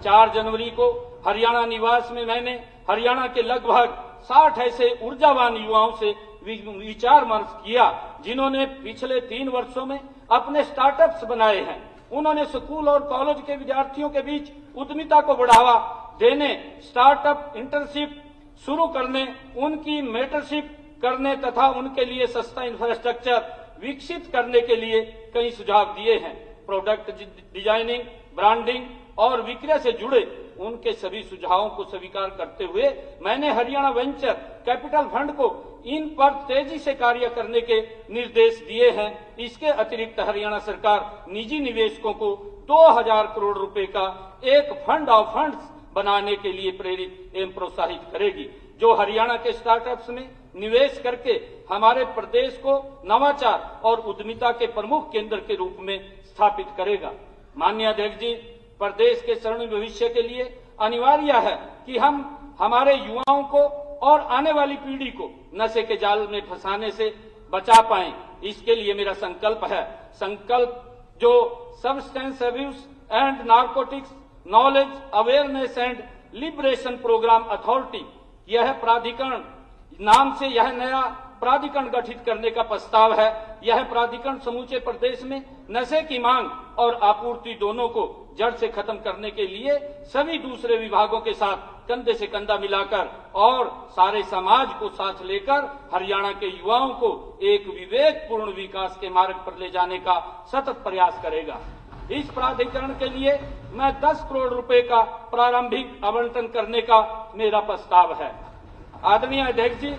4 जनवरी को हरियाणा निवास में मैंने हरियाणा के लगभग 60 ऐसे ऊर्जावान युवाओं से विचार विमर्श किया जिन्होंने पिछले 3 वर्षों में अपने स्टार्टअप्स बनाए हैं। उन्होंने स्कूल और कॉलेज के विद्यार्थियों के बीच उद्यमिता को बढ़ावा देने, स्टार्टअप इंटर्नशिप शुरू करने, उनकी मेंटरशिप करने तथा उनके लिए सस्ता इंफ्रास्ट्रक्चर विकसित करने के लिए कई सुझाव दिए हैं। प्रोडक्ट डिजाइनिंग, ब्रांडिंग और विक्रय से जुड़े उनके सभी सुझावों को स्वीकार करते हुए मैंने हरियाणा वेंचर कैपिटल फंड को इन पर तेजी से कार्य करने के निर्देश दिए हैं। इसके अतिरिक्त हरियाणा सरकार निजी निवेशकों को 2000 करोड़ रुपए का एक फंड ऑफ फंड्स बनाने के लिए प्रेरित एवं प्रोत्साहित करेगी, जो हरियाणा के स्टार्टअप्स में निवेश करके हमारे प्रदेश को नवाचार और उद्यमिता के प्रमुख केंद्र के रूप में स्थापित करेगा। माननीय अध्यक्ष जी, प्रदेश के स्वर्णिम भविष्य के लिए अनिवार्य है कि हम हमारे युवाओं को और आने वाली पीढ़ी को नशे के जाल में फंसाने से बचा पाएं। इसके लिए मेरा संकल्प जो substance abuse and narcotics knowledge awareness and liberation programme authority, यह प्राधिकरण नाम से यह नया प्राधिकरण गठित करने का प्रस्ताव है। यह प्राधिकरण समूचे प्रदेश में नशे की मांग और आपूर्ति दोनों को जड़ से खत्म करने के लिए सभी दूसरे विभागों के साथ कंधे से कंधा मिलाकर और सारे समाज को साथ लेकर हरियाणा के युवाओं को एक विवेकपूर्ण विकास के मार्ग पर ले जाने का सतत प्रयास करेगा। इस प्राधिकरण के लिए मैं 10 करोड़ रुपए का प्रारंभिक आवंटन करने का मेरा प्रस्ताव है। आदरणीय अध्यक्ष जी,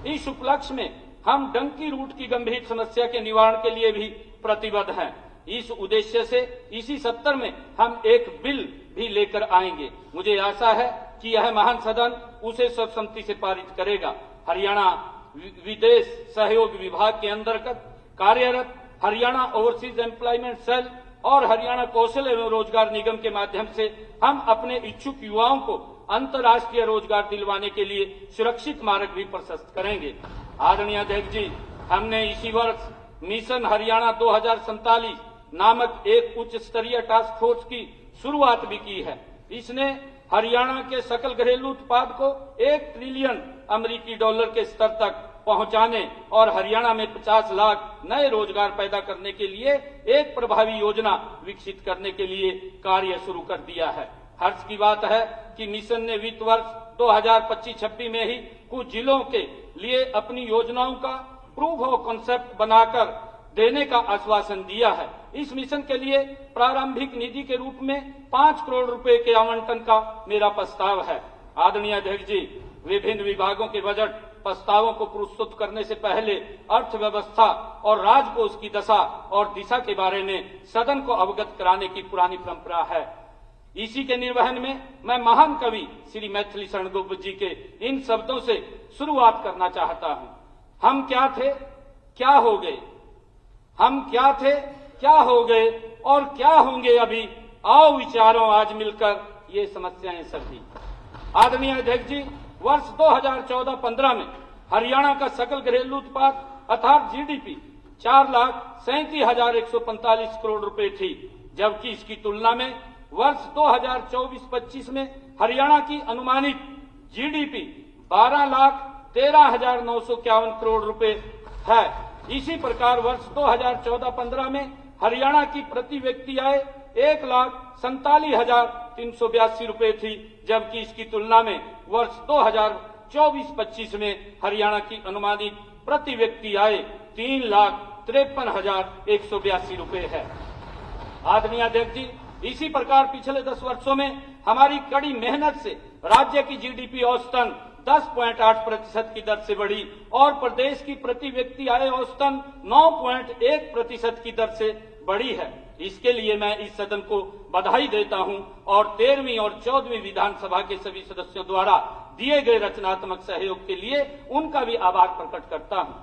इस उपलक्ष्य में हम डंकी रूट की गंभीर समस्या के निवारण के लिए भी प्रतिबद्ध हैं। इस उद्देश्य से इसी सत्र में हम एक बिल भी लेकर आएंगे। मुझे आशा है कि यह महान सदन उसे सर्वसम्मति से पारित करेगा। हरियाणा विदेश सहयोग विभाग के अंतर्गत कार्यरत हरियाणा ओवरसीज एम्प्लॉयमेंट सेल और हरियाणा कौशल एवं रोजगार निगम के माध्यम से हम अपने इच्छुक युवाओं को अंतर्राष्ट्रीय रोजगार दिलवाने के लिए सुरक्षित मार्ग भी प्रशस्त करेंगे। आदरणीय अध्यक्ष जी, हमने इसी वर्ष मिशन हरियाणा 2047 नामक एक उच्च स्तरीय टास्क फोर्स की शुरुआत भी की है। इसने हरियाणा के सकल घरेलू उत्पाद को 1 ट्रिलियन अमेरिकी डॉलर के स्तर तक पहुंचाने और हरियाणा में 50 लाख नए रोजगार पैदा करने के लिए एक प्रभावी योजना विकसित करने के लिए कार्य शुरू कर दिया है। हर्ष की बात है कि मिशन ने वित्त वर्ष 2025-26 में ही कुछ जिलों के लिए अपनी योजनाओं का प्रूफ ऑफ कॉन्सेप्ट बनाकर देने का आश्वासन दिया है। इस मिशन के लिए प्रारंभिक निधि के रूप में 5 करोड़ रुपए के आवंटन का मेरा प्रस्ताव है। आदरणीय अध्यक्ष जी, विभिन्न विभागों के बजट प्रस्तावों को प्रस्तुत करने से पहले अर्थव्यवस्था और राजकोष की दशा और दिशा के बारे में सदन को अवगत कराने की पुरानी परंपरा है। इसी के निर्वहन में मैं महान कवि श्री मैथिली शरण गुप्त जी के इन शब्दों से शुरुआत करना चाहता हूं। हम क्या थे, क्या हो गए। हम क्या थे, क्या हो गए और क्या होंगे अभी। आओ विचारों आज मिलकर ये समस्याएं सभी। आदरणीय अध्यक्ष जी, वर्ष 2014-15 में हरियाणा का सकल घरेलू उत्पाद अर्थात जीडीपी 4,37,145 करोड़ रुपए थी, जबकि इसकी तुलना में वर्ष 2024-25 में हरियाणा की अनुमानित जीडीपी 12,13,951 करोड़ रुपए है। इसी प्रकार वर्ष 2014-15 में हरियाणा की प्रति व्यक्ति आय 1,47,382 रुपए थी, जबकि इसकी तुलना में वर्ष 2024-25 में हरियाणा की अनुमानित प्रति व्यक्ति आय 3,53,182 रुपए है। आदरणीय अध्यक्ष जी, इसी प्रकार पिछले 10 वर्षों में हमारी कड़ी मेहनत से राज्य की जीडीपी औसतन 10.8% की दर से बढ़ी और प्रदेश की प्रति व्यक्ति आय औसतन 9.1% की दर से बढ़ी है। इसके लिए मैं इस सदन को बधाई देता हूं और 13वीं और 14वीं विधानसभा के सभी सदस्यों द्वारा दिए गए रचनात्मक सहयोग के लिए उनका भी आभार प्रकट करता हूं।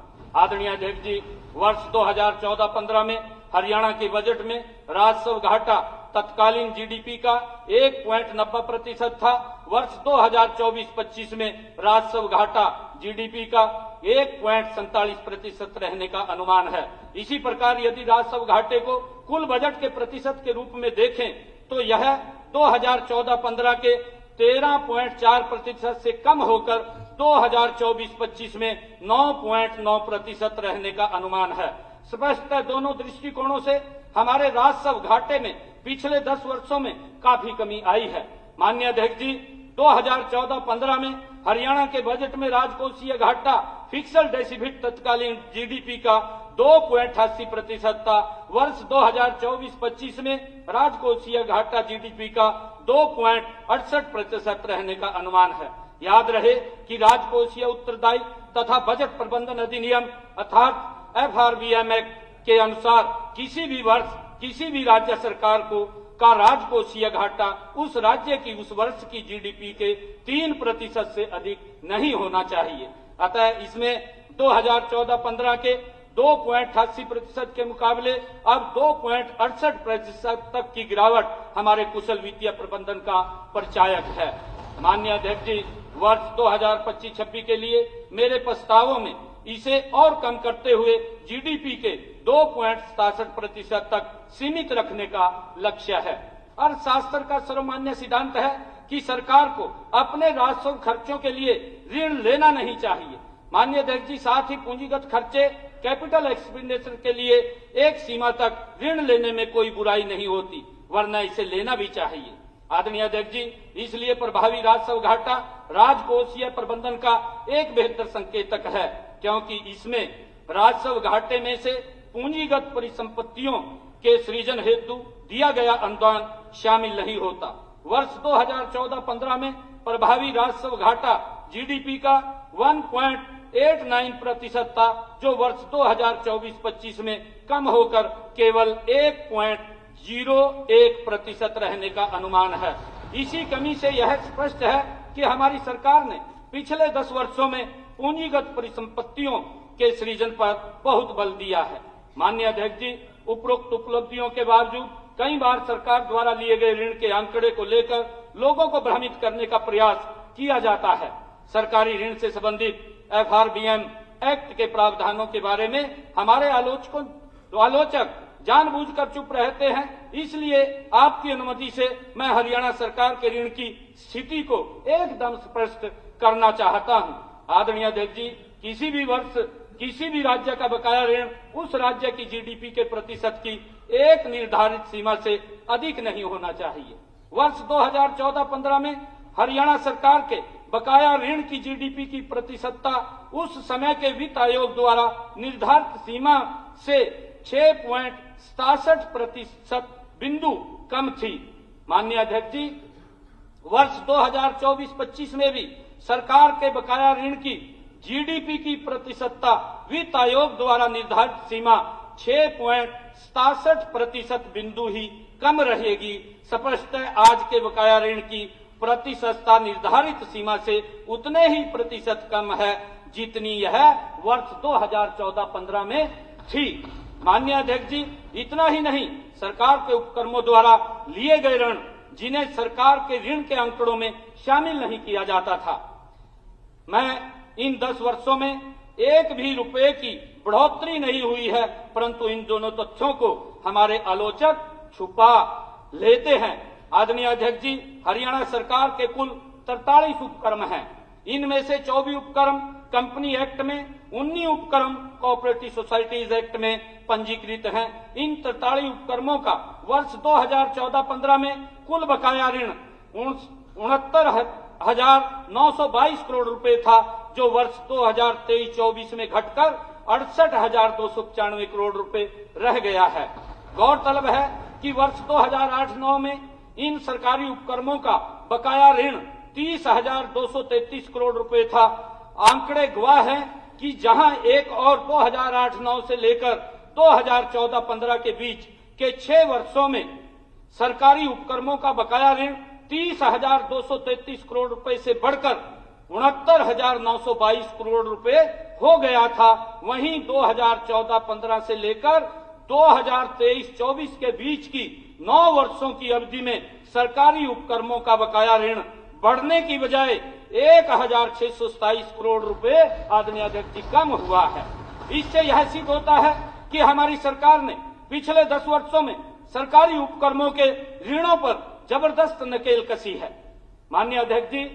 आदरणीय अध्यक्ष जी, वर्ष 2014-15 में हरियाणा के बजट में राजस्व घाटा तत्कालीन जीडीपी का 1.90% था। वर्ष 2024-25 में राजस्व घाटा जीडीपी का 1.47% रहने का अनुमान है। इसी प्रकार यदि राजस्व घाटे को कुल बजट के प्रतिशत के रूप में देखें तो यह 2014-15 के 13.4% से कम होकर 2024-25 में 9.9% रहने का अनुमान है। स्पष्ट है, दोनों दृष्टिकोणों से हमारे राजस्व घाटे में पिछले 10 वर्षों में काफी कमी आई है। माननीय अध्यक्ष जी, 2014-15 में हरियाणा के बजट में राजकोषीय घाटा फिक्सल डेफिसिट तत्कालीन जीडीपी का 2.88% था। वर्ष 2024-25 में राजकोषीय घाटा जीडीपी का 2.68% रहने का अनुमान है। याद रहे कि राजकोषीय उत्तरदायित्व तथा बजट प्रबंधन अधिनियम अर्थात FRBM एक्ट के अनुसार किसी भी वर्ष किसी भी राज्य सरकार का राजकोषीय घाटा उस राज्य की उस वर्ष की जीडीपी के 3% से अधिक नहीं होना चाहिए। अतः इसमें 2014-15 के 2.88% के मुकाबले अब 2.68% तक की गिरावट हमारे कुशल वित्तीय प्रबंधन का परिचायक है। माननीय अध्यक्ष जी, वर्ष 2025-26 के लिए मेरे प्रस्तावों में इसे और कम करते हुए जीडीपी के 2.67% तक सीमित रखने का लक्ष्य है। अर्थशास्त्र का सर्वमान्य सिद्धांत है कि सरकार को अपने राजस्व खर्चों के लिए ऋण लेना नहीं चाहिए। माननीय अध्यक्ष जी, साथ ही पूंजीगत खर्चे कैपिटल एक्सपेंडिचर के लिए एक सीमा तक ऋण लेने में कोई बुराई नहीं होती, वरना इसे लेना भी चाहिए। आदरणीय अध्यक्ष जी, इसलिए प्रभावी राजस्व घाटा राजकोषीय प्रबंधन का एक बेहतर संकेतक है, क्योंकि इसमें राजस्व घाटे में से पूंजीगत परिसंपत्तियों के सृजन हेतु दिया गया अनुदान शामिल नहीं होता। वर्ष 2014-15 में प्रभावी राजस्व घाटा जीडीपी का 1.89% था, जो वर्ष 2024-25 में कम होकर केवल 1.01% रहने का अनुमान है। इसी कमी से यह स्पष्ट है कि हमारी सरकार ने पिछले 10 वर्षों में पूंजीगत परिसंपत्तियों के सृजन पर बहुत बल दिया है। माननीय अध्यक्ष जी, उपरोक्त उपलब्धियों के बावजूद कई बार सरकार द्वारा लिए गए ऋण के आंकड़े को लेकर लोगों को भ्रमित करने का प्रयास किया जाता है। सरकारी ऋण से संबंधित FRBM एक्ट के प्रावधानों के बारे में हमारे आलोचक जानबूझकर चुप रहते हैं। इसलिए आपकी अनुमति से मैं हरियाणा सरकार के ऋण की स्थिति को एकदम स्पष्ट करना चाहता हूं। आदरणीय अध्यक्ष जी, किसी भी वर्ष किसी भी राज्य का बकाया ऋण उस राज्य की जीडीपी के प्रतिशत की एक निर्धारित सीमा से अधिक नहीं होना चाहिए। वर्ष 2014-15 में हरियाणा सरकार के बकाया ऋण की जीडीपी की प्रतिशतता उस समय के वित्त आयोग द्वारा निर्धारित सीमा से 6.67% बिंदु कम थी। माननीय अध्यक्ष जी, वर्ष 2024-25 में भी सरकार के बकाया ऋण की जीडीपी की प्रतिशतता वित्त आयोग द्वारा निर्धारित सीमा 6.67% बिंदु ही कम रहेगी। स्पष्ट है, आज के बकाया ऋण की प्रतिशतता निर्धारित सीमा से उतने ही प्रतिशत कम है जितनी यह वर्ष 2014-15 में थी। माननीय अध्यक्ष जी, इतना ही नहीं, सरकार के उपक्रमों द्वारा लिए गए ऋण जिन्हें सरकार के ऋण के आंकड़ों में शामिल नहीं किया जाता था, मैं इन 10 वर्षों में एक भी रुपए की बढ़ोतरी नहीं हुई है, परंतु इन दोनों तथ्यों को हमारे आलोचक छुपा लेते हैं। आदरणीय अध्यक्ष जी, हरियाणा सरकार के कुल 43 उपक्रम हैं। इनमें से 24 उपक्रम कंपनी एक्ट में, 19 उपक्रम कोऑपरेटिव सोसाइटीज एक्ट में पंजीकृत हैं। इन 43 उपक्रमों का वर्ष 2014-15 में कुल बकाया ऋण 69,922 करोड़ रुपए था, जो वर्ष 2023-24 में घटकर 68,295 करोड़ रुपए रह गया है। गौरतलब है कि वर्ष 2008-9 में इन सरकारी उपक्रमों का बकाया ऋण 30,233 करोड़ रुपए था। आंकड़े गवाह हैं कि जहां एक और 2008-9 से लेकर 2014-15 के बीच के 6 वर्षों में सरकारी उपक्रमों का बकाया ऋण 30,233 करोड़ रुपए से बढ़कर 69,922 करोड़ रुपए हो गया था, वहीं 2014-15 से लेकर 2023-24 के बीच की 9 वर्षों की अवधि में सरकारी उपक्रमों का बकाया ऋण बढ़ने की बजाय 1,627 करोड़ रुपए आदरणीय अध्यक्ष जी कम हुआ है। इससे यह सिद्ध होता है कि हमारी सरकार ने पिछले 10 वर्षों में सरकारी उपक्रमों के ऋणों पर जबरदस्त नकेल कसी है। माननीय अध्यक्ष जी,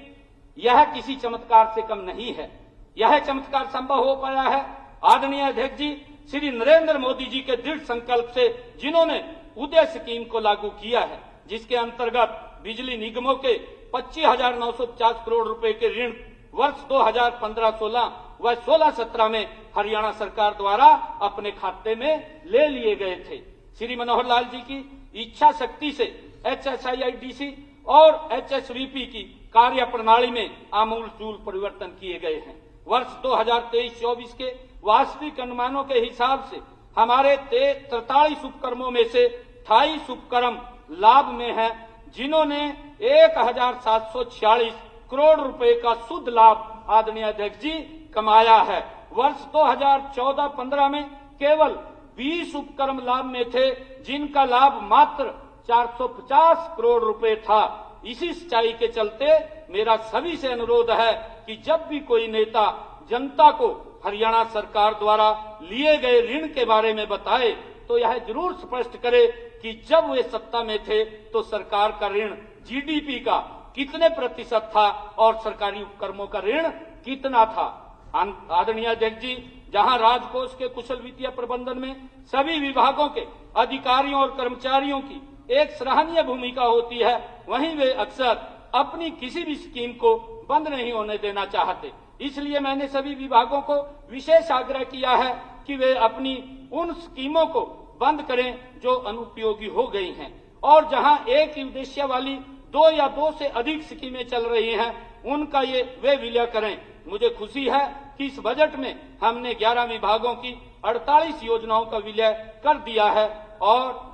यह किसी चमत्कार से कम नहीं है। यह चमत्कार संभव हो पाया है आदरणीय अध्यक्ष जी श्री नरेंद्र मोदी जी के दृढ़ संकल्प से, जिन्होंने उदय स्कीम को लागू किया है, जिसके अंतर्गत बिजली निगमों के 25,950 करोड़ रुपए के ऋण वर्ष 2015-16 व 16-17 में हरियाणा सरकार द्वारा अपने खाते में ले लिए गए थे। श्री मनोहर लाल जी की इच्छा शक्ति से HSIIDC और HSVP की कार्य प्रणाली में आमूलचूल परिवर्तन किए गए हैं। वर्ष 2023-24 के वास्तविक अनुमानों के हिसाब से हमारे 43 उपक्रमों में से 28 उपक्रम लाभ में हैं, जिन्होंने 1,746 करोड़ रुपए का शुद्ध लाभ आदरणीय अध्यक्ष जी कमाया है। वर्ष 2014-15 में केवल 20 उपक्रम लाभ में थे, जिनका लाभ मात्र 450 करोड़ रुपए था। इसी सच्चाई के चलते मेरा सभी से अनुरोध है कि जब भी कोई नेता जनता को हरियाणा सरकार द्वारा लिए गए ऋण के बारे में बताए तो यह जरूर स्पष्ट करे कि जब वे सत्ता में थे तो सरकार का ऋण GDP का कितने प्रतिशत था और सरकारी उपक्रमों का ऋण कितना था। आदरणीय अध्यक्ष जी, जहां राजकोष के कुशल वित्तीय प्रबंधन में सभी विभागों के अधिकारियों और कर्मचारियों की एक सराहनीय भूमिका होती है, वहीं वे अक्सर अपनी किसी भी स्कीम को बंद नहीं होने देना चाहते। इसलिए मैंने सभी विभागों को विशेष आग्रह किया है कि वे अपनी उन स्कीमों को बंद करें जो अनुपयोगी हो गई हैं, और जहां एक ही उद्देश्य वाली 2 या 2 से अधिक स्कीमें चल रही हैं, उनका वे विलय करें। मुझे खुशी है कि इस बजट में हमने 11 विभागों की 48 योजनाओं का विलय कर दिया है और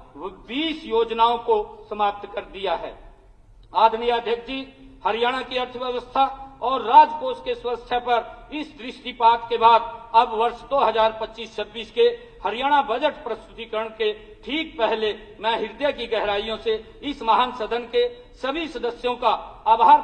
20 योजनाओं को समाप्त कर दिया है। आदरणीय अध्यक्ष जी, हरियाणा की अर्थव्यवस्था और राजकोष के स्वास्थ्य पर इस दृष्टिपात के बाद अब वर्ष 2025-26 के हरियाणा बजट प्रस्तुतिकरण के ठीक पहले मैं हृदय की गहराइयों से इस महान सदन के सभी सदस्यों का आभार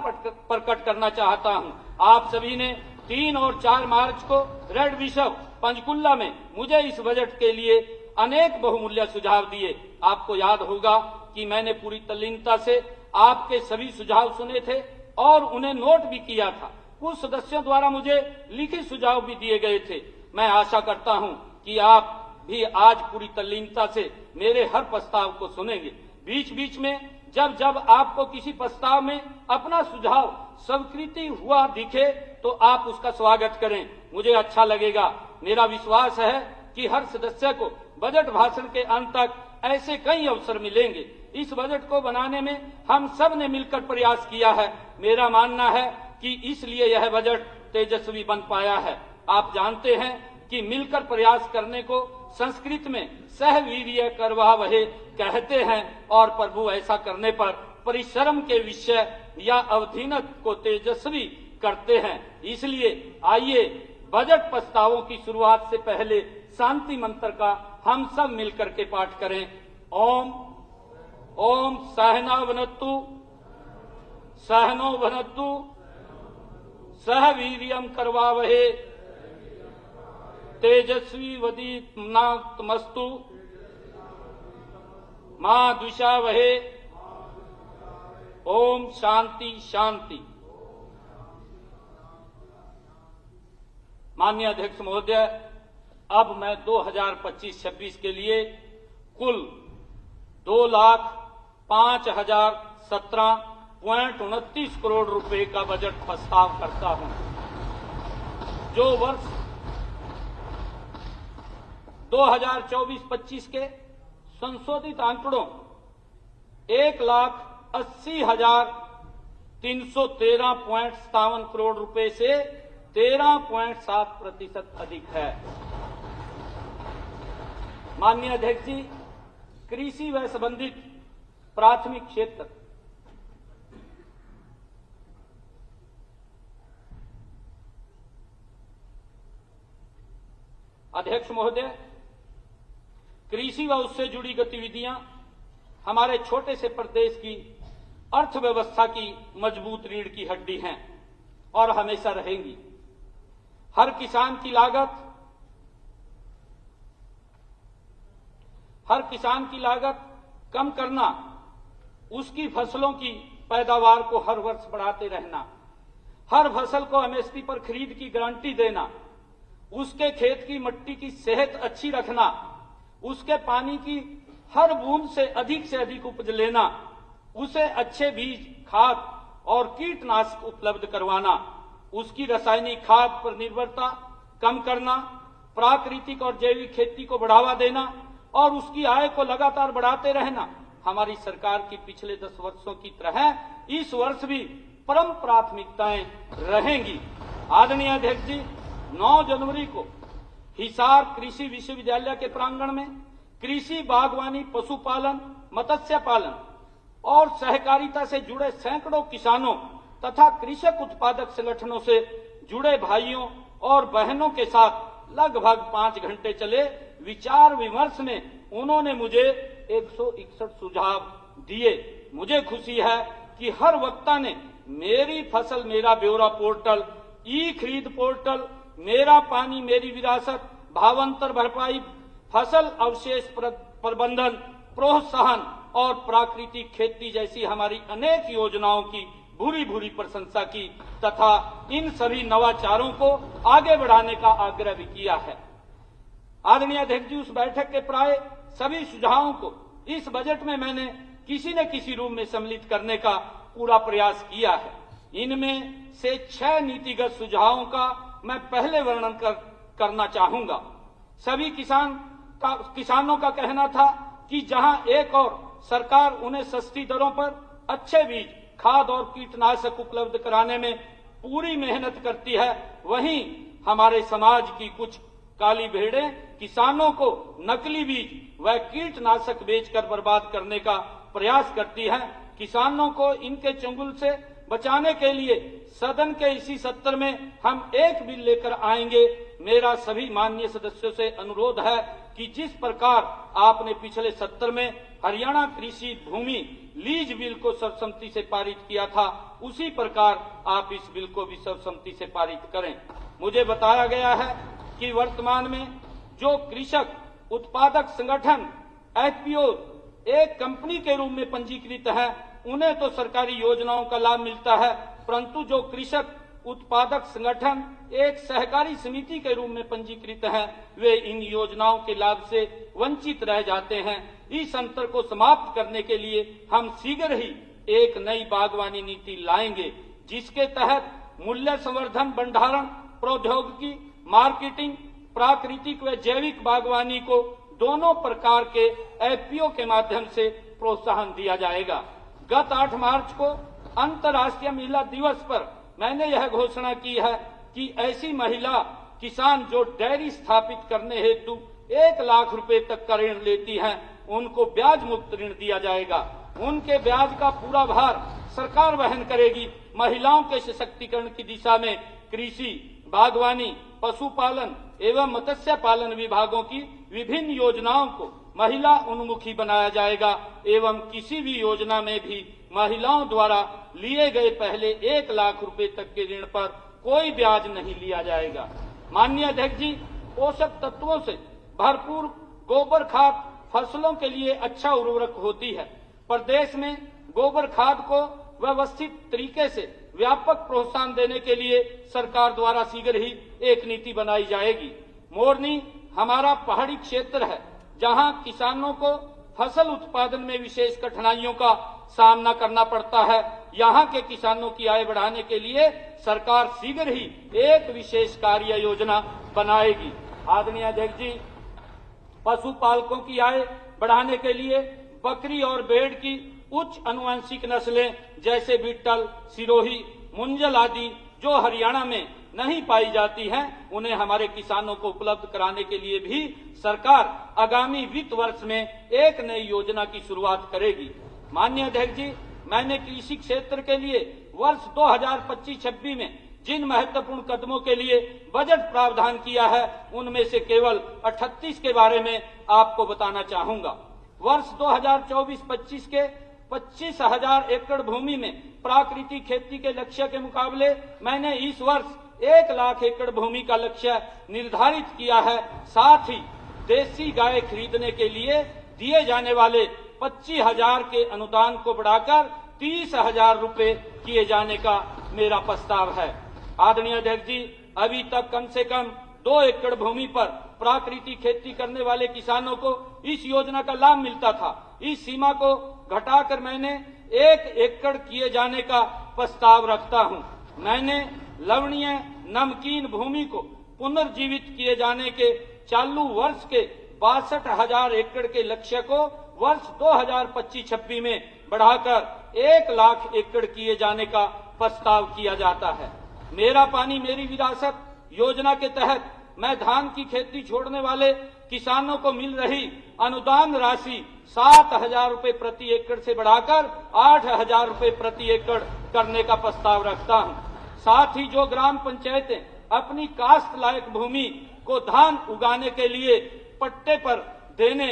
प्रकट करना चाहता हूं। आप सभी ने 3 और 4 मार्च को रेड बिशप पंचकुला में मुझे इस बजट के लिए अनेक बहुमूल्य सुझाव दिए। आपको याद होगा कि मैंने पूरी तल्लीनता से आपके सभी सुझाव सुने थे और उन्हें नोट भी किया था। कुछ सदस्यों द्वारा मुझे लिखित सुझाव भी दिए गए थे। मैं आशा करता हूं कि आप भी आज पूरी तल्लीनता से मेरे हर प्रस्ताव को सुनेंगे। बीच बीच में जब जब आपको किसी प्रस्ताव में अपना सुझाव स्वीकृति हुआ दिखे तो आप उसका स्वागत करें, मुझे अच्छा लगेगा। मेरा विश्वास है कि हर सदस्य को बजट भाषण के अंत तक ऐसे कई अवसर मिलेंगे। इस बजट को बनाने में हम सब ने मिलकर प्रयास किया है। मेरा मानना है कि इसलिए यह बजट तेजस्वी बन पाया है। आप जानते हैं कि मिलकर प्रयास करने को संस्कृत में सहवीर्य करवावहे कहते हैं और प्रभु ऐसा करने पर परिश्रम के विषय या अवधीनत को तेजस्वी करते हैं। इसलिए आइए बजट प्रस्तावों की शुरुआत से पहले शांति मंत्र का हम सब मिलकर के पाठ करें। ओम ओम सहना वनत्तु सहनो वनत्तु सह वीर्यम करवावहे तेजस्वी वदीनात्मस्तु मां द्विषावहे। ओम शांति शांति। माननीय अध्यक्ष महोदय, अब मैं 2025-26 के लिए कुल 2,05,017.29 करोड़ रुपए का बजट प्रस्ताव करता हूं, जो वर्ष 2024-25 के संशोधित आंकड़ों 1,80,313.57 करोड़ रुपए से 13.7% अधिक है। माननीय अध्यक्ष जी, कृषि व संबंधित प्राथमिक क्षेत्र अध्यक्ष महोदय, कृषि व उससे जुड़ी गतिविधियां हमारे छोटे से प्रदेश की अर्थव्यवस्था की मजबूत रीढ़ की हड्डी हैं और हमेशा रहेंगी। हर किसान की लागत कम करना उसकी फसलों की पैदावार को हर वर्ष बढ़ाते रहना, हर फसल को एमएसपी पर खरीद की गारंटी देना, उसके खेत की मिट्टी की सेहत अच्छी रखना, उसके पानी की हर बूंद से अधिक उपज लेना, उसे अच्छे बीज, खाद और कीटनाशक उपलब्ध करवाना, उसकी रासायनिक खाद पर निर्भरता कम करना, प्राकृतिक और जैविक खेती को बढ़ावा देना और उसकी आय को लगातार बढ़ाते रहना हमारी सरकार की पिछले 10 वर्षों की तरह इस वर्ष भी परम प्राथमिकताएं रहेंगी। आदरणीय अध्यक्ष जी, 9 जनवरी को हिसार कृषि विश्वविद्यालय के प्रांगण में कृषि, बागवानी, पशुपालन, मत्स्य पालन और सहकारिता से जुड़े सैकड़ों किसानों तथा कृषक उत्पादक संगठनों से जुड़े भाइयों और बहनों के साथ लगभग 5 घंटे चले विचार विमर्श में उन्होंने मुझे 161 सुझाव दिए। मुझे खुशी है कि हर वक्ता ने मेरी फसल मेरा ब्यौरा पोर्टल, ई खरीद पोर्टल, मेरा पानी मेरी विरासत, भावांतर भरपाई, फसल अवशेष प्रबंधन, प्रोत्साहन और प्राकृतिक खेती जैसी हमारी अनेक योजनाओं की भूरी भूरी प्रशंसा की तथा इन सभी नवाचारों को आगे बढ़ाने का आग्रह भी किया है। आदरणीय अध्यक्ष जी, उस बैठक के प्राय सभी सुझावों को इस बजट में मैंने किसी न किसी रूप में सम्मिलित करने का पूरा प्रयास किया है। इनमें से 6 नीतिगत सुझावों का मैं पहले वर्णन करना चाहूंगा। सभी किसानों का कहना था कि जहां एक और सरकार उन्हें सस्ती दरों पर अच्छे बीज, खाद और कीटनाशक उपलब्ध कराने में पूरी मेहनत करती है, वहीं हमारे समाज की कुछ काली भेड़ें किसानों को नकली बीज व कीटनाशक बेचकर बर्बाद करने का प्रयास करती हैं। किसानों को इनके चंगुल से बचाने के लिए सदन के इसी सत्र में हम एक बिल लेकर आएंगे। मेरा सभी माननीय सदस्यों से अनुरोध है कि जिस प्रकार आपने पिछले सत्र में हरियाणा कृषि भूमि लीज बिल को सर्वसम्मति से पारित किया था, उसी प्रकार आप इस बिल को भी सर्वसम्मति से पारित करें। मुझे बताया गया है कि वर्तमान में जो कृषक उत्पादक संगठन एफपीओ एक कंपनी के रूप में पंजीकृत है, उन्हें तो सरकारी योजनाओं का लाभ मिलता है, परंतु जो कृषक उत्पादक संगठन एक सहकारी समिति के रूप में पंजीकृत है, वे इन योजनाओं के लाभ से वंचित रह जाते हैं। इस अंतर को समाप्त करने के लिए हम शीघ्र ही एक नई बागवानी नीति लाएंगे, जिसके तहत मूल्य संवर्धन, भंडारण, प्रौद्योगिकी, मार्केटिंग, प्राकृतिक व जैविक बागवानी को दोनों प्रकार के एफपीओ के माध्यम से प्रोत्साहन दिया जाएगा। गत 8 मार्च को अंतर्राष्ट्रीय महिला दिवस पर मैंने यह घोषणा की है कि ऐसी महिला किसान जो डेयरी स्थापित करने हेतु 1 लाख रुपए तक का ऋण लेती हैं, उनको ब्याज मुक्त ऋण दिया जाएगा। उनके ब्याज का पूरा भार सरकार वहन करेगी। महिलाओं के सशक्तिकरण की दिशा में कृषि, बागवानी, पशुपालन एवं मत्स्य पालन विभागों की विभिन्न योजनाओं को महिला उन्मुखी बनाया जाएगा एवं किसी भी योजना में भी महिलाओं द्वारा लिए गए पहले 1 लाख रुपए तक के ऋण पर कोई ब्याज नहीं लिया जाएगा। माननीय अध्यक्ष जी, पोषक तत्वों से भरपूर गोबर खाद फसलों के लिए अच्छा उर्वरक होती है। प्रदेश में गोबर खाद को व्यवस्थित तरीके से व्यापक प्रोत्साहन देने के लिए सरकार द्वारा शीघ्र ही एक नीति बनाई जाएगी। मोरनी हमारा पहाड़ी क्षेत्र है, जहां किसानों को फसल उत्पादन में विशेष कठिनाइयों का सामना करना पड़ता है। यहां के किसानों की आय बढ़ाने के लिए सरकार शीघ्र ही एक विशेष कार्य योजना बनाएगी। आदरणीय अध्यक्ष जी, पशुपालकों की आय बढ़ाने के लिए बकरी और भेड़ की उच्च अनुवांशिक नस्लें जैसे बीटल, सिरोही, मुंजल आदि जो हरियाणा में नहीं पाई जाती हैं, उन्हें हमारे किसानों को उपलब्ध कराने के लिए भी सरकार आगामी वित्त वर्ष में एक नई योजना की शुरुआत करेगी। माननीय अध्यक्ष जी, मैंने कृषि क्षेत्र के लिए वर्ष 2025-26 में जिन महत्वपूर्ण कदमों के लिए बजट प्रावधान किया है, उनमें से केवल 38 के बारे में आपको बताना चाहूंगा। वर्ष 2024-25 के 25,000 एकड़ भूमि में प्राकृतिक खेती के लक्ष्य के मुकाबले मैंने इस वर्ष 1 लाख एकड़ भूमि का लक्ष्य निर्धारित किया है। साथ ही देसी गाय खरीदने के लिए दिए जाने वाले 25,000 के अनुदान को बढ़ाकर 30,000 रुपए किए जाने का मेरा प्रस्ताव है। आदरणीय अध्यक्ष जी, अभी तक कम से कम 2 एकड़ भूमि पर प्राकृतिक खेती करने वाले किसानों को इस योजना का लाभ मिलता था। इस सीमा को घटाकर मैंने 1 एकड़ किए जाने का प्रस्ताव रखता हूं। मैंने लवणीय नमकीन भूमि को पुनर्जीवित किए जाने के चालू वर्ष के 62,000 एकड़ के लक्ष्य को वर्ष 2025-26 में बढ़ाकर 1 लाख एकड़ किए जाने का प्रस्ताव किया जाता है। मेरा पानी मेरी विरासत योजना के तहत मैं धान की खेती छोड़ने वाले किसानों को मिल रही अनुदान राशि 7,000 रुपए प्रति एकड़ से बढ़ाकर 8,000 रुपए प्रति एकड़ करने का प्रस्ताव रखता हूं। साथ ही जो ग्राम पंचायतें अपनी काश्त लायक भूमि को धान उगाने के लिए पट्टे पर देने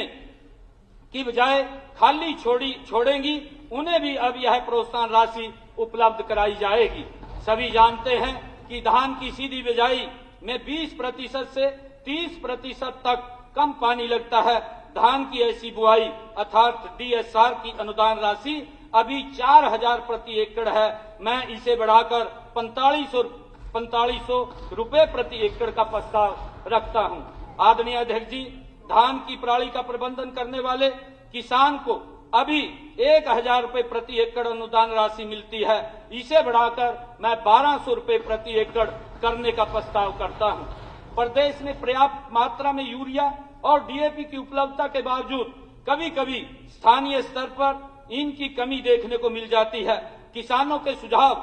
की बजाय खाली छोड़ेंगी, उन्हें भी अब यह प्रोत्साहन राशि उपलब्ध कराई जाएगी। सभी जानते हैं कि धान की सीधी बिजाई में 20% से 30% तक कम पानी लगता है। धान की ऐसी बुआई अर्थात DSR की अनुदान राशि अभी 4,000 प्रति एकड़ है। मैं इसे बढ़ाकर 4500 रुपए प्रति एकड़ का प्रस्ताव रखता हूं। आदरणीय अध्यक्ष जी, धान की पराली का प्रबंधन करने वाले किसान को अभी 1,000 रुपए प्रति एकड़ अनुदान राशि मिलती है। इसे बढ़ाकर मैं 1,200 रुपए प्रति एकड़ करने का प्रस्ताव करता हूं। प्रदेश में पर्याप्त मात्रा में यूरिया और DAP की उपलब्धता के बावजूद कभी कभी स्थानीय स्तर पर इनकी कमी देखने को मिल जाती है। किसानों के सुझाव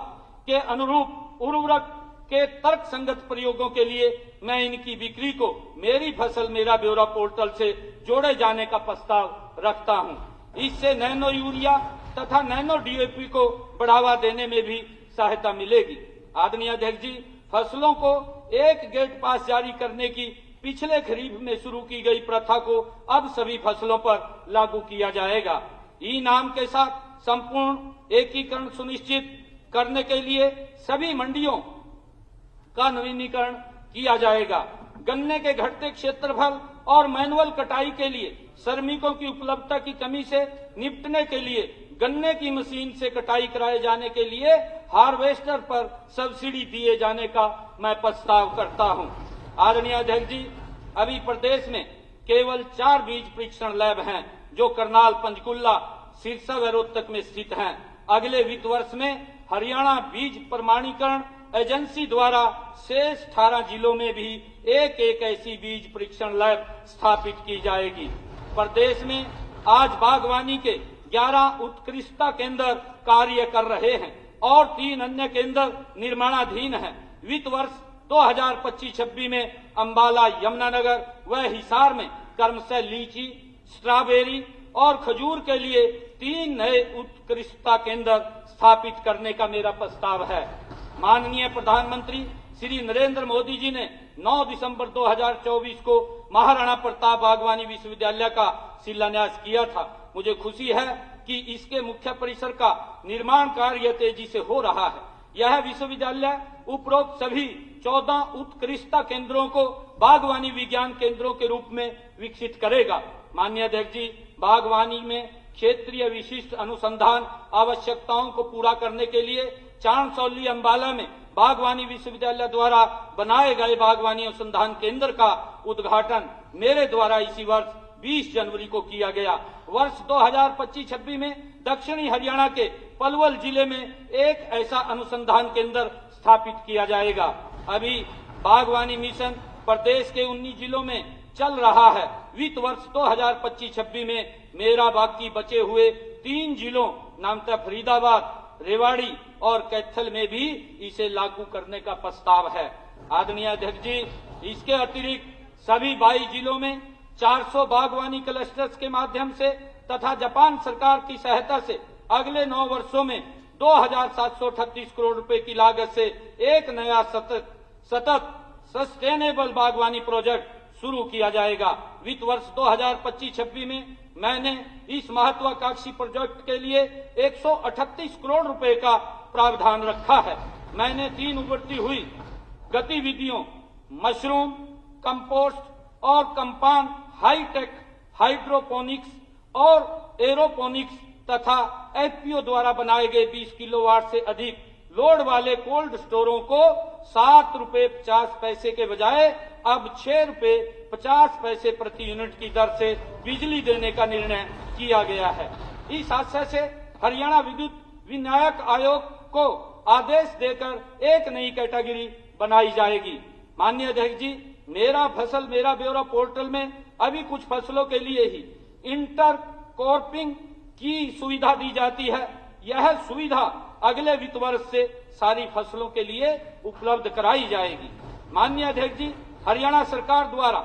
के अनुरूप उर्वरक के तर्क संगत प्रयोगों के लिए मैं इनकी बिक्री को मेरी फसल मेरा ब्यौरा पोर्टल से जोड़े जाने का प्रस्ताव रखता हूं। इससे नैनो यूरिया तथा नैनो DAP को बढ़ावा देने में भी सहायता मिलेगी। आदरणीय अध्यक्ष जी, फसलों को एक गेट पास जारी करने की पिछले खरीफ में शुरू की गई प्रथा को अब सभी फसलों पर लागू किया जाएगा। ई नाम के साथ संपूर्ण एकीकरण सुनिश्चित करने के लिए सभी मंडियों का नवीनीकरण किया जाएगा। गन्ने के घटते क्षेत्रफल और मैनुअल कटाई के लिए श्रमिकों की उपलब्धता की कमी से निपटने के लिए गन्ने की मशीन से कटाई कराए जाने के लिए हार्वेस्टर पर सब्सिडी दिए जाने का मैं प्रस्ताव करता हूं। आदरणीय अध्यक्ष जी, अभी प्रदेश में केवल 4 बीज परीक्षण लैब हैं जो करनाल, पंचकुला, सिरसा व रोहतक में स्थित हैं। अगले वित्त वर्ष में हरियाणा बीज प्रमाणीकरण एजेंसी द्वारा शेष 18 जिलों में भी एक ऐसी बीज परीक्षण लैब स्थापित की जाएगी। प्रदेश में आज बागवानी के 11 उत्कृष्टता केंद्र कार्य कर रहे हैं और 3 अन्य केंद्र निर्माणाधीन हैं। वित्त वर्ष 2025-26 में अंबाला, यमुनानगर व हिसार में क्रमशः लीची, स्ट्रॉबेरी और खजूर के लिए 3 नए उत्कृष्टता केंद्र स्थापित करने का मेरा प्रस्ताव है। माननीय प्रधानमंत्री श्री नरेंद्र मोदी जी ने 9 दिसंबर 2024 को महाराणा प्रताप बागवानी विश्वविद्यालय का शिलान्यास किया था। मुझे खुशी है कि इसके मुख्य परिसर का निर्माण कार्य तेजी से हो रहा है। यह विश्वविद्यालय उपरोक्त सभी 14 उत्कृष्टता केंद्रों को बागवानी विज्ञान केंद्रों के रूप में विकसित करेगा। माननीय अध्यक्ष जी, बागवानी में क्षेत्रीय विशिष्ट अनुसंधान आवश्यकताओं को पूरा करने के लिए चांदसौली, अंबाला में बागवानी विश्वविद्यालय द्वारा बनाए गए बागवानी अनुसंधान केंद्र का उद्घाटन मेरे द्वारा इसी वर्ष 20 जनवरी को किया गया। वर्ष 2025-26 में दक्षिणी हरियाणा के पलवल जिले में एक ऐसा अनुसंधान केंद्र स्थापित किया जाएगा। अभी बागवानी मिशन प्रदेश के 19 जिलों में चल रहा है। वित्त वर्ष 2025-26 में मेरा बाकी बचे हुए 3 जिलों नामतः फरीदाबाद, रेवाड़ी और कैथल में भी इसे लागू करने का प्रस्ताव है। आदरणीय अध्यक्ष जी, इसके अतिरिक्त सभी 22 जिलों में 400 बागवानी क्लस्टर्स के माध्यम से तथा जापान सरकार की सहायता से अगले 9 वर्षों में 2,738 करोड़ रुपए की लागत से एक नया सतत सस्टेनेबल बागवानी प्रोजेक्ट शुरू किया जाएगा। वित्त वर्ष 2025-26 में मैंने इस महत्वाकांक्षी प्रोजेक्ट के लिए 138 करोड़ रुपए का प्रावधान रखा है। मैंने 3 उभरती हुई गतिविधियों मशरूम, कंपोस्ट और कंपाउंड हाईटेक हाइड्रोपोनिक्स और एरोपोनिक्स तथा एफपीओ द्वारा बनाए गए 20 किलोवाट से अधिक लोड वाले कोल्ड स्टोरों को 7 रुपये 50 पैसे के बजाय अब 6 रुपये 50 पैसे प्रति यूनिट की दर से बिजली देने का निर्णय किया गया है। इस आशय से हरियाणा विद्युत विनियामक आयोग को आदेश देकर एक नई कैटेगरी बनाई जाएगी। माननीय अध्यक्ष जी, मेरा फसल मेरा ब्यौरा पोर्टल में अभी कुछ फसलों के लिए ही इंटर क्रॉपिंग की सुविधा दी जाती है। यह सुविधा अगले वित्त वर्ष से सारी फसलों के लिए उपलब्ध कराई जाएगी। माननीय अध्यक्ष जी, हरियाणा सरकार द्वारा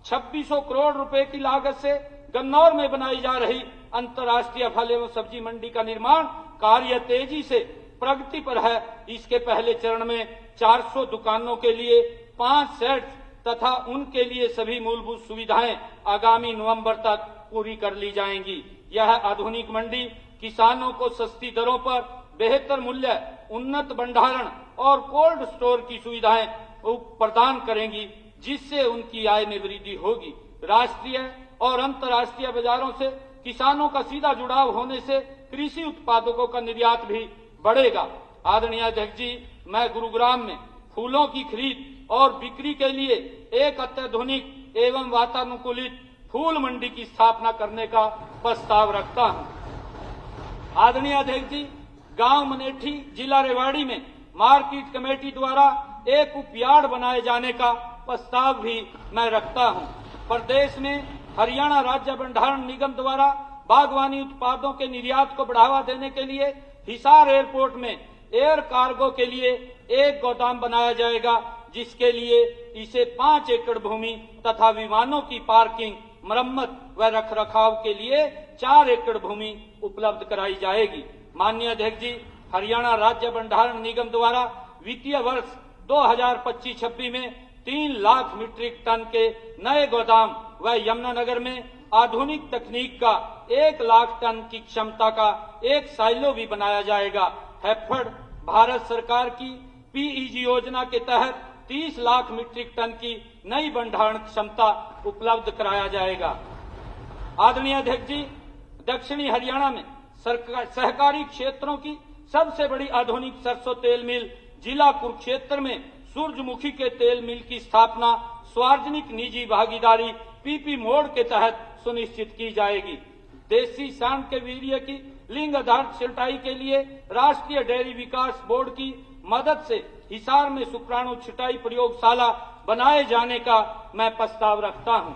2600 करोड़ रुपए की लागत से गन्नौर में बनाई जा रही अंतर्राष्ट्रीय फल एवं सब्जी मंडी का निर्माण कार्य तेजी से प्रगति पर है। इसके पहले चरण में 400 दुकानों के लिए 5 सेट तथा उनके लिए सभी मूलभूत सुविधाएं आगामी नवंबर तक पूरी कर ली जाएंगी। यह आधुनिक मंडी किसानों को सस्ती दरों पर बेहतर मूल्य, उन्नत भंडारण और कोल्ड स्टोर की सुविधाएं प्रदान करेंगी, जिससे उनकी आय में वृद्धि होगी। राष्ट्रीय और अंतर्राष्ट्रीय बाजारों से किसानों का सीधा जुड़ाव होने से कृषि उत्पादकों का निर्यात भी बढ़ेगा। आदरणीय अध्यक्ष जी, मैं गुरुग्राम में फूलों की खरीद और बिक्री के लिए एक अत्याधुनिक एवं वातानुकूलित फूल मंडी की स्थापना करने का प्रस्ताव रखता हूं। आदरणीय अध्यक्ष जी, गांव मनेठी जिला रेवाड़ी में मार्केट कमेटी द्वारा एक उपयार्ड बनाए जाने का प्रस्ताव भी मैं रखता हूं। प्रदेश में हरियाणा राज्य भंडारण निगम द्वारा बागवानी उत्पादों के निर्यात को बढ़ावा देने के लिए हिसार एयरपोर्ट में एयर कार्गो के लिए एक गोदाम बनाया जाएगा, जिसके लिए इसे 5 एकड़ भूमि तथा विमानों की पार्किंग, मरम्मत व रखरखाव के लिए 4 एकड़ भूमि उपलब्ध कराई जाएगी। माननीय अध्यक्ष जी, हरियाणा राज्य भंडारण निगम द्वारा वित्तीय वर्ष 2025-26 में 3 लाख मीट्रिक टन के नए गोदाम व यमुनानगर में आधुनिक तकनीक का 1 लाख टन की क्षमता का एक साइलो भी बनाया जाएगा। हैफेड भारत सरकार की पीईजी योजना के तहत 30 लाख मीट्रिक टन की नई भंडारण क्षमता उपलब्ध कराया जाएगा। आदरणीय अध्यक्ष जी, दक्षिणी हरियाणा में सहकारी क्षेत्रों की सबसे बड़ी आधुनिक सरसों तेल मिल जिला कुरुक्षेत्र में सूरजमुखी के तेल मिल की स्थापना सार्वजनिक निजी भागीदारी पीपी मोड के तहत सुनिश्चित की जाएगी। देसी सांड के वीर्य की लिंग आधारित छटाई के लिए राष्ट्रीय डेयरी विकास बोर्ड की मदद से हिसार में शुक्राणु छटाई प्रयोगशाला बनाए जाने का मैं प्रस्ताव रखता हूं।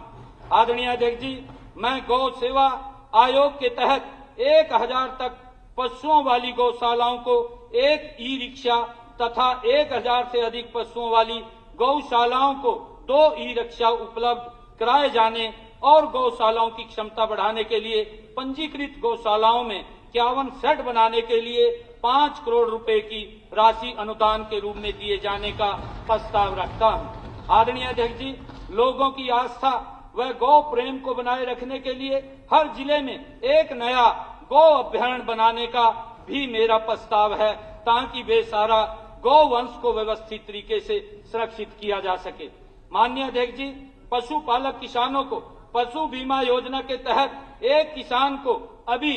आदरणीय अध्यक्ष जी, मैं गौ सेवा आयोग के तहत 1000 तक पशुओं वाली गौशालाओं को एक ई रिक्शा तथा 1000 से अधिक पशुओं वाली गौशालाओं को 2 ई रिक्शा उपलब्ध कराए जाने और गौशालाओं की क्षमता बढ़ाने के लिए पंजीकृत गौशालाओं में 51 सेट बनाने के लिए 5 करोड़ रुपए की राशि अनुदान के रूप में दिए जाने का प्रस्ताव रखता हूं। आदरणीय अध्यक्ष जी, लोगों की आस्था व गौ प्रेम को बनाए रखने के लिए हर जिले में एक नया गौ अभ्यारण्य बनाने का भी मेरा प्रस्ताव है, ताकि बेसहारा गौ वंश को व्यवस्थित तरीके से सुरक्षित किया जा सके। माननीय अध्यक्ष जी, पशुपालक किसानों को पशु बीमा योजना के तहत एक किसान को अभी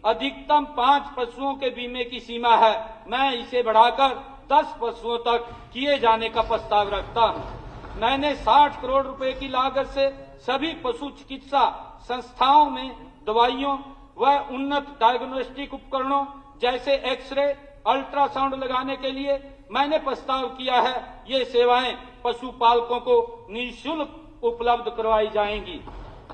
अधिकतम 5 पशुओं के बीमे की सीमा है, मैं इसे बढ़ाकर 10 पशुओं तक किए जाने का प्रस्ताव रखता हूं। मैंने 60 करोड़ रुपए की लागत से सभी पशु चिकित्सा संस्थाओं में दवाइयों व उन्नत डायग्नोस्टिक उपकरणों जैसे एक्सरे, अल्ट्रासाउंड लगाने के लिए मैंने प्रस्ताव किया है। ये सेवाएं पशुपालकों को निःशुल्क उपलब्ध करवाई जाएंगी।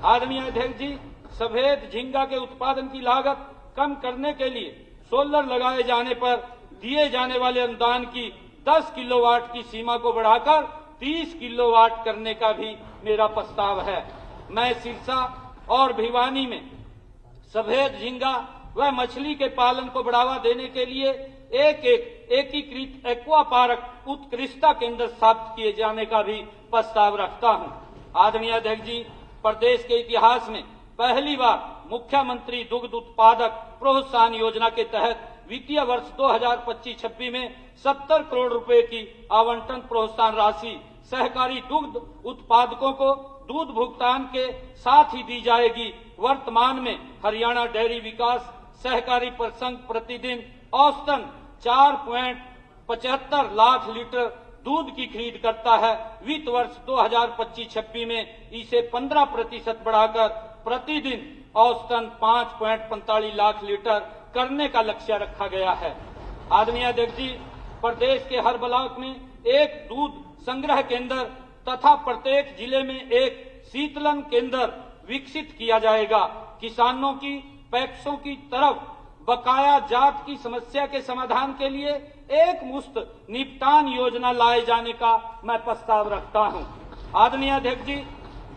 आदरणीय अध्यक्ष जी, सफेद झींगा के उत्पादन की लागत कम करने के लिए सोलर लगाए जाने पर दिए जाने वाले अनुदान की 10 किलोवाट की सीमा को बढ़ाकर 30 किलोवाट करने का भी मेरा प्रस्ताव है। मैं सिरसा और भिवानी में सफेद झींगा व मछली के पालन को बढ़ावा देने के लिए एक एकीकृत एक्वा पार्क उत्कृष्टता केंद्र स्थापित किए जाने का भी प्रस्ताव रखता हूं। आदरणीय अध्यक्ष जी, प्रदेश के इतिहास में पहली बार मुख्यमंत्री दुग्ध उत्पादक प्रोत्साहन योजना के तहत वित्तीय वर्ष 2025-26 में 70 करोड़ रुपए की आवंटन प्रोत्साहन राशि सहकारी दुग्ध उत्पादकों को दूध भुगतान के साथ ही दी जाएगी। वर्तमान में हरियाणा डेयरी विकास सहकारी परिसंघ प्रतिदिन औसतन 4.75 लाख लीटर दूध की खरीद करता है। वित्त वर्ष 2025-26 में इसे 15% बढ़ाकर प्रतिदिन औसतन 5.45 लाख लीटर करने का लक्ष्य रखा गया है। आदरणीय अध्यक्ष जी, प्रदेश के हर ब्लॉक में एक दूध संग्रह केंद्र तथा प्रत्येक जिले में एक शीतलन केंद्र विकसित किया जाएगा। किसानों की पैक्सों की तरफ बकाया जात की समस्या के समाधान के लिए एक मुश्त निपटान योजना लाए जाने का मैं प्रस्ताव रखता हूं। आदरणीय अध्यक्ष जी,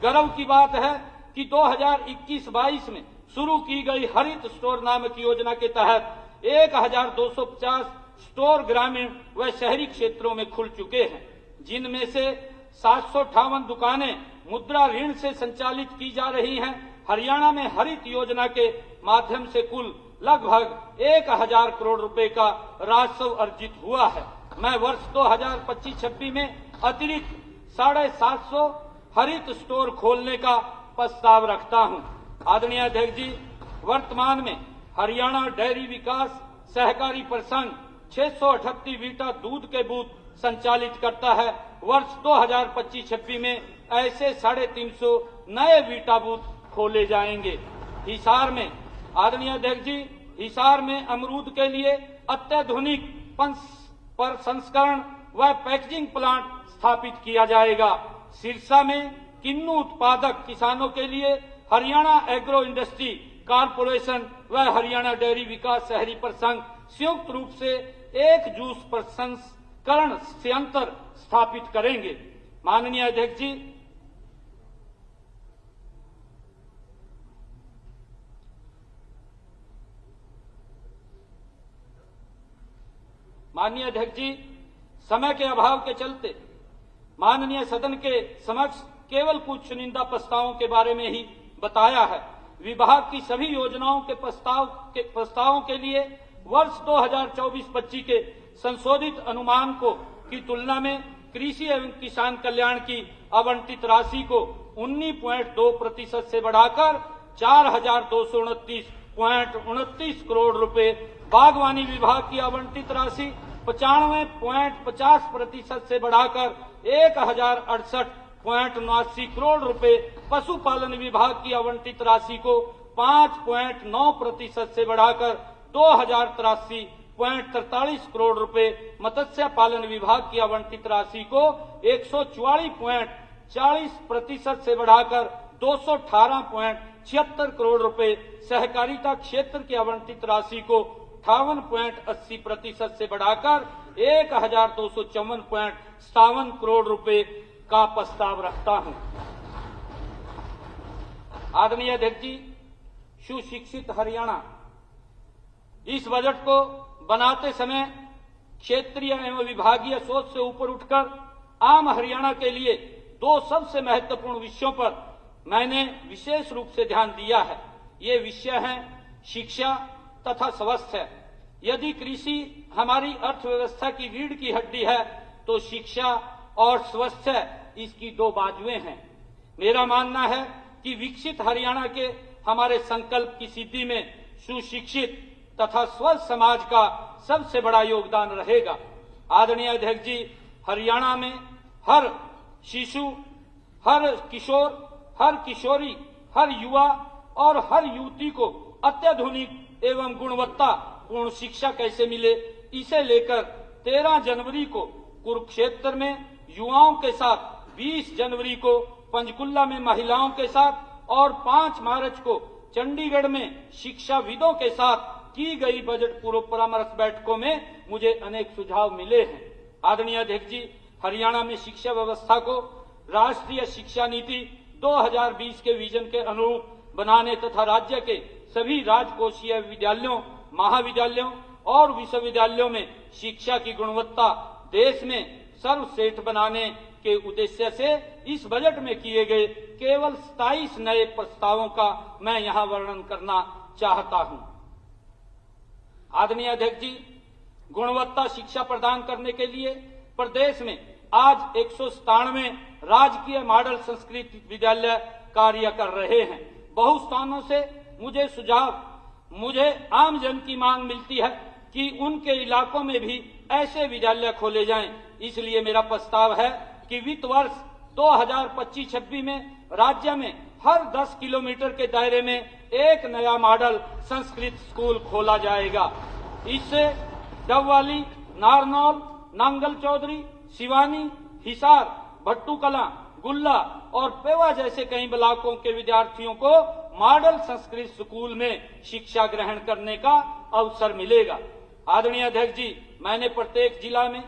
गर्व की बात है कि 2021-22 में शुरू की गई हरित स्टोर नामक योजना के तहत 1250 स्टोर ग्रामीण व शहरी क्षेत्रों में खुल चुके हैं, जिनमें से 758 दुकानें मुद्रा ऋण से संचालित की जा रही हैं। हरियाणा में हरित योजना के माध्यम से कुल लगभग 1000 करोड़ रुपए का राजस्व अर्जित हुआ है। मैं वर्ष 2025-26 में अतिरिक्त 750 हरित स्टोर खोलने का प्रस्ताव रखता हूं। आदरणीय अध्यक्ष जी, वर्तमान में हरियाणा डेयरी विकास सहकारी परिसंघ 638 वीटा दूध के बूथ संचालित करता है। वर्ष 2025-26 में ऐसे 350 नए वीटा बूथ खोले जाएंगे। हिसार में आदरणीय अध्यक्ष जी, हिसार में अमरूद के लिए अत्याधुनिक प्रसंस्करण व पैकेजिंग प्लांट स्थापित किया जाएगा। सिरसा में किन्नू उत्पादक किसानों के लिए हरियाणा एग्रो इंडस्ट्री कारपोरेशन व हरियाणा डेयरी विकास शहरी परिसंघ संयुक्त रूप से एक जूस प्रसंस्करण संयंत्र स्थापित करेंगे। माननीय अध्यक्ष जी, समय के अभाव के चलते माननीय सदन के समक्ष केवल कुछ चुनिंदा प्रस्तावों के बारे में ही बताया है। विभाग की सभी योजनाओं के प्रस्तावों के लिए वर्ष 2024-25 के संशोधित अनुमान की तुलना में कृषि एवं किसान कल्याण की आवंटित राशि को 19.2% से बढ़ाकर 4229.29 करोड़ रुपए, बागवानी विभाग की आवंटित राशि 95.50% से बढ़ाकर 1068.79 करोड़ रुपए, पशुपालन विभाग की आवंटित राशि को 5.9% से बढ़ाकर 2083.43 करोड़ रुपए, मत्स्य पालन विभाग की आवंटित राशि को 144.40% से बढ़ाकर 218.76 करोड़ रुपए, सहकारिता क्षेत्र की आवंटित राशि को 58.80% से बढ़ाकर 1254.57 करोड़ रुपए का प्रस्ताव रखता हूं। आदरणीय अध्यक्ष जी, सुशिक्षित हरियाणा, इस बजट को बनाते समय क्षेत्रीय एवं विभागीय सोच से ऊपर उठकर आम हरियाणा के लिए दो सबसे महत्वपूर्ण विषयों पर मैंने विशेष रूप से ध्यान दिया है। ये विषय हैं शिक्षा तथा स्वास्थ्य। यदि कृषि हमारी अर्थव्यवस्था की रीढ़ की हड्डी है, तो शिक्षा और स्वास्थ्य इसकी दो बाजुएं हैं। मेरा मानना है कि विकसित हरियाणा के हमारे संकल्प की सिद्धि में सुशिक्षित तथा स्वस्थ समाज का सबसे बड़ा योगदान रहेगा। आदरणीय अध्यक्ष जी, हरियाणा में हर शिशु, हर किशोर, हर किशोरी, हर युवा और हर युवती को अत्याधुनिक एवं गुणवत्तापूर्ण शिक्षा कैसे मिले, इसे लेकर 13 जनवरी को कुरुक्षेत्र में युवाओं के साथ, 20 जनवरी को पंचकुला में महिलाओं के साथ और 5 मार्च को चंडीगढ़ में शिक्षाविदों के साथ की गई बजट पूर्व परामर्श बैठकों में मुझे अनेक सुझाव मिले हैं। आदरणीय अध्यक्ष जी, हरियाणा में शिक्षा व्यवस्था को राष्ट्रीय शिक्षा नीति 2020 के विजन के अनुरूप बनाने तथा राज्य के सभी राजकोषीय विद्यालयों, महाविद्यालयों और विश्वविद्यालयों में शिक्षा की गुणवत्ता देश में सर्वश्रेष्ठ बनाने के उद्देश्य से इस बजट में किए गए केवल 27 नए प्रस्तावों का मैं यहां वर्णन करना चाहता हूं। आदरणीय अध्यक्ष जी, गुणवत्ता शिक्षा प्रदान करने के लिए प्रदेश में आज 197 राजकीय मॉडल संस्कृत विद्यालय कार्य कर रहे हैं। बहु स्थानों से मुझे आम जन की मांग मिलती है कि उनके इलाकों में भी ऐसे विद्यालय खोले जाएं। इसलिए मेरा प्रस्ताव है कि वित्त वर्ष 2025-26 में राज्य में हर 10 किलोमीटर के दायरे में एक नया मॉडल संस्कृत स्कूल खोला जाएगा। इससे डबवाली, नारनौल, नांगल चौधरी, सिवानी, हिसार, भट्टूकला, गुल्ला और पेवा जैसे कई ब्लॉकों के विद्यार्थियों को मॉडल संस्कृत स्कूल में शिक्षा ग्रहण करने का अवसर मिलेगा। आदरणीय अध्यक्ष जी, मैंने प्रत्येक जिला में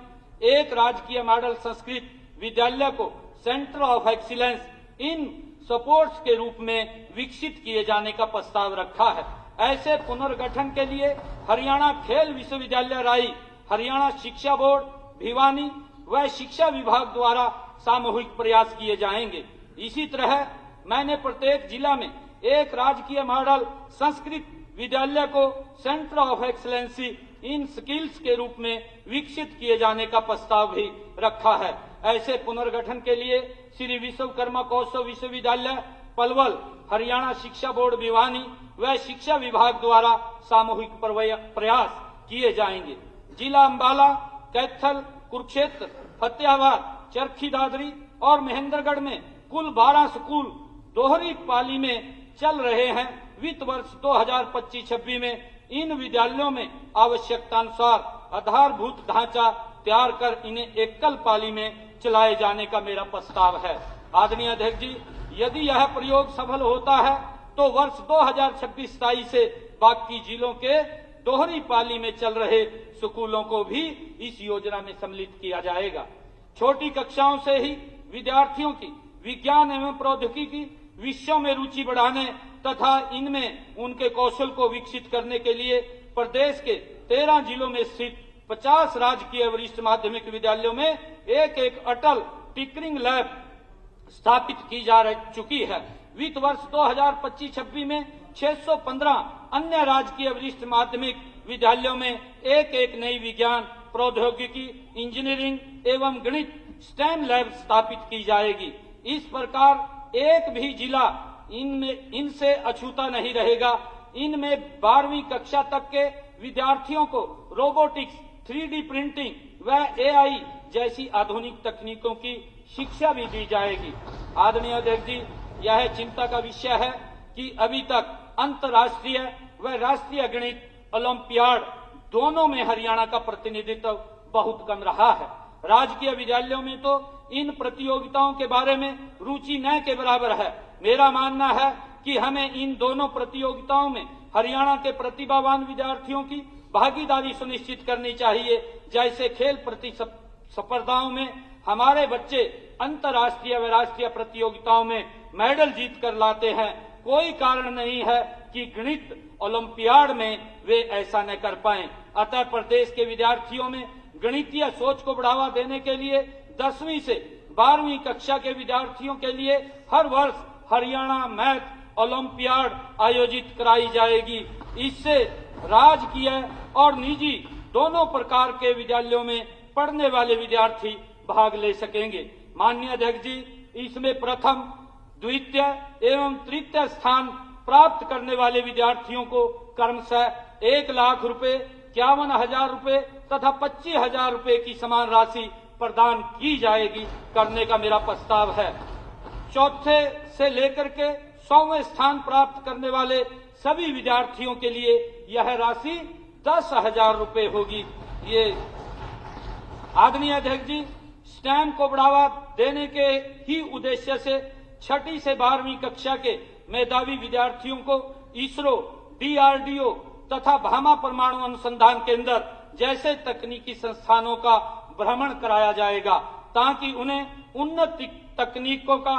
एक राजकीय मॉडल संस्कृत विद्यालय को centre of excellence in supports के रूप में विकसित किए जाने का प्रस्ताव रखा है। ऐसे पुनर्गठन के लिए हरियाणा खेल विश्वविद्यालय राई, हरियाणा शिक्षा बोर्ड भिवानी व शिक्षा विभाग द्वारा सामूहिक प्रयास किए जाएंगे। इसी तरह मैंने प्रत्येक जिला में एक राजकीय मॉडल संस्कृत विद्यालय को centre of excellency in skills के रूप में विकसित किए जाने का प्रस्ताव भी रखा है। ऐसे पुनर्गठन के लिए श्री विश्वकर्मा कौशल विश्वविद्यालय पलवल, हरियाणा शिक्षा बोर्ड भिवानी व शिक्षा विभाग द्वारा सामूहिक प्रयास किए जाएंगे। जिला अंबाला, कैथल, कुरुक्षेत्र, फतेहाबाद, चरखी दादरी और महेंद्रगढ़ में कुल 12 स्कूल दोहरी पाली में चल रहे हैं। वित्त वर्ष 2025-26 में इन विद्यालयों में आवश्यकतानुसार आधारभूत ढांचा तैयार कर इन्हें एकल पाली में चलाए जाने का मेरा प्रस्ताव है। आदरणीय अध्यक्ष जी, यदि यह प्रयोग सफल होता है तो वर्ष 2026-27 से बाकी जिलों के दोहरी पाली में चल रहे स्कूलों को भी इस योजना में सम्मिलित किया जाएगा। छोटी कक्षाओं से ही विद्यार्थियों की विज्ञान एवं प्रौद्योगिकी विषयों में रुचि बढ़ाने तथा इनमें उनके कौशल को विकसित करने के लिए प्रदेश के 13 जिलों में स्थित 50 राजकीय वरिष्ठ माध्यमिक विद्यालयों में एक अटल टिंकरिंग लैब स्थापित की जा चुकी है। वित्त वर्ष 2025-26 में 615 अन्य राजकीय वरिष्ठ माध्यमिक विद्यालयों में एक नई विज्ञान, प्रौद्योगिकी, इंजीनियरिंग एवं गणित स्टेम लैब स्थापित की जाएगी। इस प्रकार एक भी जिला इनसे अछूता नहीं रहेगा। इनमें 12वीं कक्षा तक के विद्यार्थियों को रोबोटिक्स, 3D प्रिंटिंग व AI जैसी आधुनिक तकनीकों की शिक्षा भी दी जाएगी। आदरणीय अध्यक्ष जी, यह चिंता का विषय है कि अभी तक अंतर्राष्ट्रीय व राष्ट्रीय गणित ओलंपियाड दोनों में हरियाणा का प्रतिनिधित्व बहुत कम रहा है। राजकीय विद्यालयों में तो इन प्रतियोगिताओं के बारे में रुचि न के बराबर है। मेरा मानना है कि हमें इन दोनों प्रतियोगिताओं में हरियाणा के प्रतिभावान विद्यार्थियों की भागीदारी सुनिश्चित करनी चाहिए। जैसे खेल प्रतिस्पर्धाओं में हमारे बच्चे अंतर्राष्ट्रीय व राष्ट्रीय प्रतियोगिताओं में मेडल जीत कर लाते हैं, कोई कारण नहीं है कि गणित ओलंपियाड में वे ऐसा न कर पाएं। अतः प्रदेश के विद्यार्थियों में गणितीय सोच को बढ़ावा देने के लिए 10वीं से 12वीं कक्षा के विद्यार्थियों के लिए हर वर्ष हरियाणा मैथ ओलंपियाड आयोजित कराई जाएगी। इससे राजकीय और निजी दोनों प्रकार के विद्यालयों में पढ़ने वाले विद्यार्थी भाग ले सकेंगे। माननीय अध्यक्ष जी, इसमें प्रथम, द्वितीय एवं तृतीय स्थान प्राप्त करने वाले विद्यार्थियों को क्रमशः 1 लाख रुपए, 51,000 रुपए तथा 25,000 रुपए की समान राशि प्रदान की जाएगी करने का मेरा प्रस्ताव है। चौथे से लेकर के 100वें स्थान प्राप्त करने वाले सभी विद्यार्थियों के लिए यह राशि 10,000 रुपए होगी। ये आदरणीय अध्यक्ष जी, स्टेम को बढ़ावा देने के ही उद्देश्य से 6ठी से 12वीं कक्षा के मेधावी विद्यार्थियों को इसरो, DRDO तथा भामा परमाणु अनुसंधान केंद्र जैसे तकनीकी संस्थानों का भ्रमण कराया जाएगा ताकि उन्हें उन्नत तकनीकों का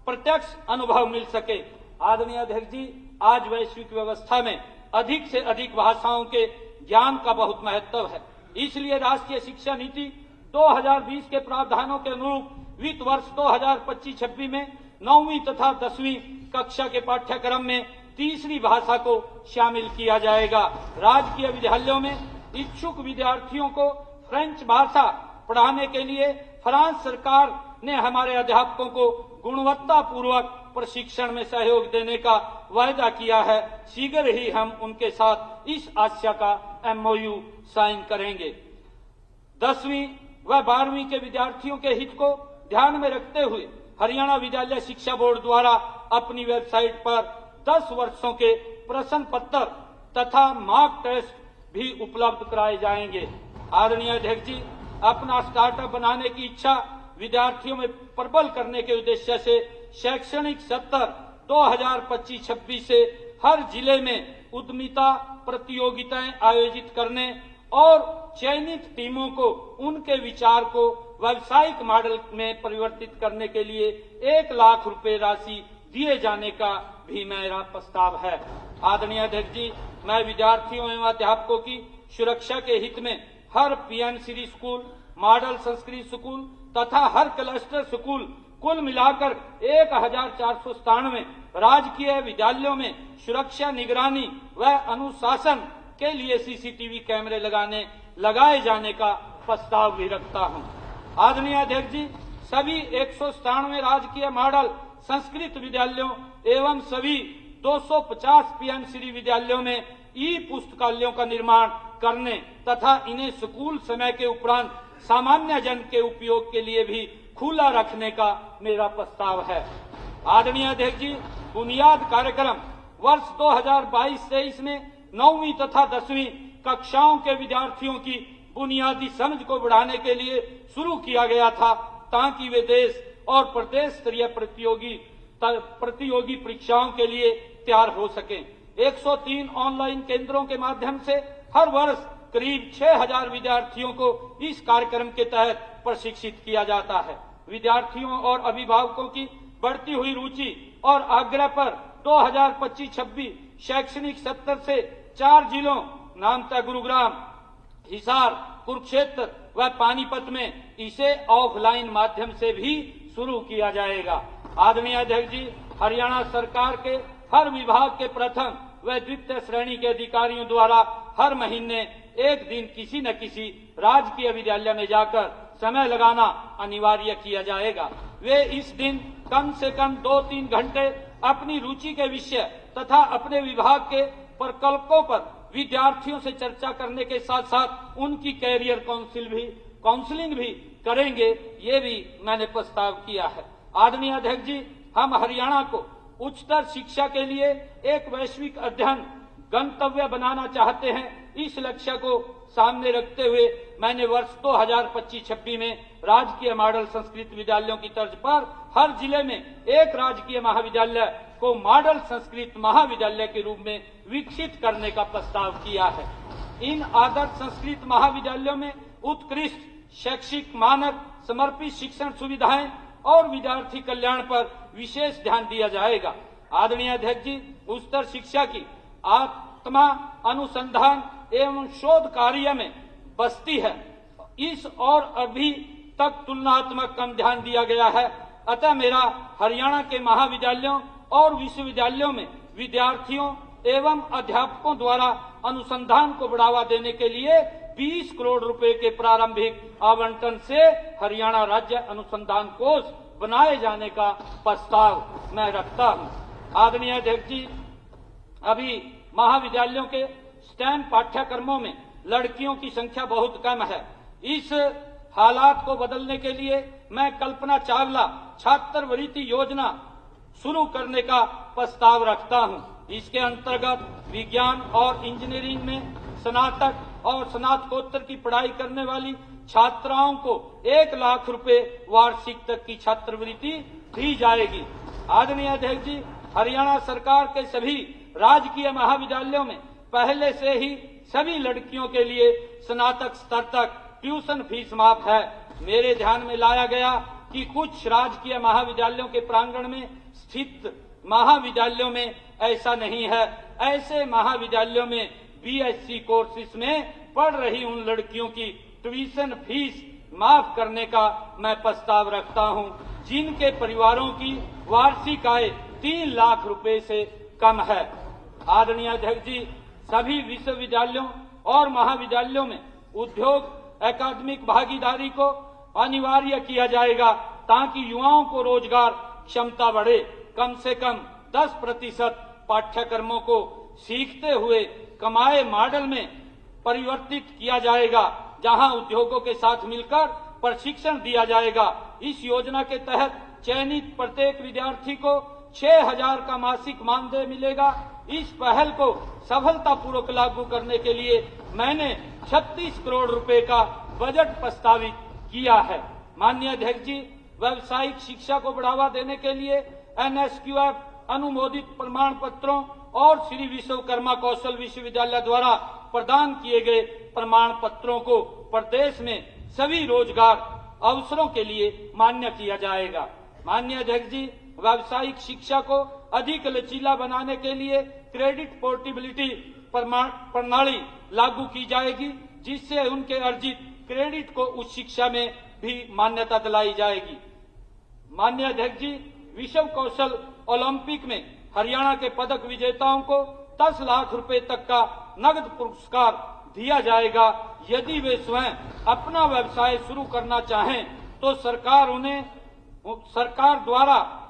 प्रत्यक्ष अनुभव मिल सके। आदरणीय अध्यक्ष जी, आज वैश्विक व्यवस्था में अधिक से अधिक भाषाओं के ज्ञान का बहुत महत्व है। इसलिए राष्ट्रीय शिक्षा नीति 2020 के प्रावधानों के अनुरूप वित्त वर्ष 2025-26 में 9वीं तथा 10वीं कक्षा के पाठ्यक्रम में तीसरी भाषा को शामिल किया जाएगा। राजकीय विद्यालयों में इच्छुक विद्यार्थियों को फ्रेंच भाषा पढ़ाने के लिए फ्रांस सरकार ने हमारे अध्यापकों को गुणवत्तापूर्वक प्रशिक्षण में सहयोग देने का वायदा किया है। शीघ्र ही हम उनके साथ इस आशय का MOU साइन करेंगे। 10वीं व 12वीं के विद्यार्थियों के हित को ध्यान में रखते हुए हरियाणा विद्यालय शिक्षा बोर्ड द्वारा अपनी वेबसाइट पर 10 वर्षों के प्रश्न पत्र तथा मॉक टेस्ट भी उपलब्ध कराए जाएंगे। आदरणीय अध्यक्ष जी, अपना स्टार्टअप बनाने की इच्छा विद्यार्थियों में प्रबल करने के उद्देश्य से शैक्षणिक सत्र 2025-26 से हर जिले में उद्यमिता प्रतियोगिताएं आयोजित करने और चयनित टीमों को उनके विचार को व्यावसायिक मॉडल में परिवर्तित करने के लिए 1 लाख रुपए राशि दिए जाने का भी मेरा प्रस्ताव है। आदरणीय अध्यक्ष जी, मैं विद्यार्थियों एवं अध्यापकों की सुरक्षा के हित में हर PN Shri school, model Sanskrit school तथा हर क्लस्टर स्कूल कुल मिलाकर 1497 राजकीय विद्यालयों में सुरक्षा निगरानी व अनुशासन के लिए CCTV कैमरे लगाए जाने का प्रस्ताव भी रखता हूं। आदरणीय अध्यक्ष जी, सभी 197 राजकीय मॉडल संस्कृत विद्यालयों एवं सभी 250 PN श्री विद्यालयों में पुस्तकालयों का निर्माण करने तथा इन्हें स्कूल समय के उपरांत सामान्य जन के उपयोग के लिए भी खुला रखने का मेरा प्रस्ताव है। आदरणीय अध्यक्ष जी, बुनियाद कार्यक्रम वर्ष 2022-23 में 9वीं तथा 10वीं कक्षाओं के विद्यार्थियों की बुनियादी समझ को बढ़ाने के लिए शुरू किया गया था, ताकि वे देश और प्रदेश स्तरीय प्रतियोगी परीक्षाओं के लिए तैयार हो सकें। 103 ऑनलाइन केंद्रों के माध्यम से हर वर्ष करीब 6000 विद्यार्थियों को इस कार्यक्रम के तहत प्रशिक्षित किया जाता है। विद्यार्थियों और अभिभावकों की बढ़ती हुई रुचि और आग्रह पर 2025-26 शैक्षणिक सत्र से 4 जिलों नामता, गुरुग्राम, हिसार, कुरुक्षेत्र व पानीपत में इसे ऑफलाइन माध्यम से भी शुरू किया जाएगा। आदरणीय अध्यक्ष जी, हरियाणा सरकार के हर विभाग के प्रथम व द्वितीय श्रेणी के अधिकारियों द्वारा हर महीने एक दिन किसी न किसी राजकीय विद्यालय में जाकर समय लगाना अनिवार्य किया जाएगा। वे इस दिन कम से कम 2-3 घंटे अपनी रुचि के विषय तथा अपने विभाग के प्रकल्पों पर विद्यार्थियों से चर्चा करने के साथ साथ उनकी कैरियर काउंसलिंग भी करेंगे, ये भी मैंने प्रस्ताव किया है। आदरणीय अध्यक्ष जी, हम हरियाणा को उच्चतर शिक्षा के लिए एक वैश्विक अध्ययन गंतव्य बनाना चाहते हैं। इस लक्ष्य को सामने रखते हुए मैंने वर्ष 2025-26 में राजकीय मॉडल संस्कृत विद्यालयों की तर्ज पर हर जिले में एक राजकीय महाविद्यालय को मॉडल संस्कृत महाविद्यालय के रूप में विकसित करने का प्रस्ताव किया है। इन आदर्श संस्कृत महाविद्यालयों में उत्कृष्ट शैक्षिक मानक, समर्पित शिक्षण सुविधाएं और विद्यार्थी कल्याण पर विशेष ध्यान दिया जाएगा। आदरणीय अध्यक्ष जी, उच्चतर शिक्षा की आत्मा अनुसंधान एवं शोध कार्य में बसती है। इस और अभी तक तुलनात्मक कम ध्यान दिया गया है। अतः मेरा हरियाणा के महाविद्यालयों और विश्वविद्यालयों में विद्यार्थियों एवं अध्यापकों द्वारा अनुसंधान को बढ़ावा देने के लिए 20 करोड़ रुपए के प्रारंभिक आवंटन से हरियाणा राज्य अनुसंधान कोष बनाए जाने का प्रस्ताव मैं रखता हूं। आदरणीय अध्यक्ष जी, अभी महाविद्यालयों के स्टेम पाठ्यक्रमों में लड़कियों की संख्या बहुत कम है। इस हालात को बदलने के लिए मैं कल्पना चावला छात्रवृत्ति योजना शुरू करने का प्रस्ताव रखता हूं। इसके अंतर्गत विज्ञान और इंजीनियरिंग में स्नातक और स्नातकोत्तर की पढ़ाई करने वाली छात्राओं को 1 लाख रुपए वार्षिक तक की छात्रवृत्ति दी जाएगी। आदरणीय अध्यक्ष जी, हरियाणा सरकार के सभी राजकीय महाविद्यालयों में पहले से ही सभी लड़कियों के लिए स्नातक स्तर तक ट्यूशन फीस माफ है। मेरे ध्यान में लाया गया कि कुछ राजकीय महाविद्यालयों के प्रांगण में स्थित महाविद्यालयों में ऐसा नहीं है। ऐसे महाविद्यालयों में BSc कोर्सेज में पढ़ रही उन लड़कियों की ट्यूशन फीस माफ करने का मैं प्रस्ताव रखता हूं, जिनके परिवारों की वार्षिक आय 3 लाख रुपए से कम है। आदरणीय अध्यक्ष जी, सभी विश्वविद्यालयों और महाविद्यालयों में उद्योग एकेडमिक भागीदारी को अनिवार्य किया जाएगा ताकि युवाओं को रोजगार क्षमता बढ़े। कम से कम 10% पाठ्यक्रमों को सीखते हुए कमाए मॉडल में परिवर्तित किया जाएगा, जहां उद्योगों के साथ मिलकर प्रशिक्षण दिया जाएगा। इस योजना के तहत चयनित प्रत्येक विद्यार्थी को 6,000 का मासिक मानदेय मिलेगा। इस पहल को सफलतापूर्वक लागू करने के लिए मैंने 36 करोड़ रुपए का बजट प्रस्तावित किया है। माननीय अध्यक्ष जी, व्यावसायिक शिक्षा को बढ़ावा देने के लिए NSQF अनुमोदित प्रमाण पत्रों और श्री विश्वकर्मा कौशल विश्वविद्यालय द्वारा प्रदान किए गए प्रमाण पत्रों को प्रदेश में सभी रोजगार अवसरों के लिए मान्य किया जाएगा। माननीय अध्यक्ष जी, व्यावसायिक शिक्षा को अधिक लचीला बनाने के लिए क्रेडिट पोर्टेबिलिटी प्रणाली लागू की जाएगी, जिससे उनके अर्जित क्रेडिट को उच्च शिक्षा में भी मान्यता दिलाई जाएगी। माननीय अध्यक्ष जी, विश्व कौशल ओलंपिक में हरियाणा के पदक विजेताओं को 10 लाख रुपए तक का नगद पुरस्कार दिया जाएगा। यदि वे स्वयं अपना व्यवसाय शुरू करना चाहें तो सरकार द्वारा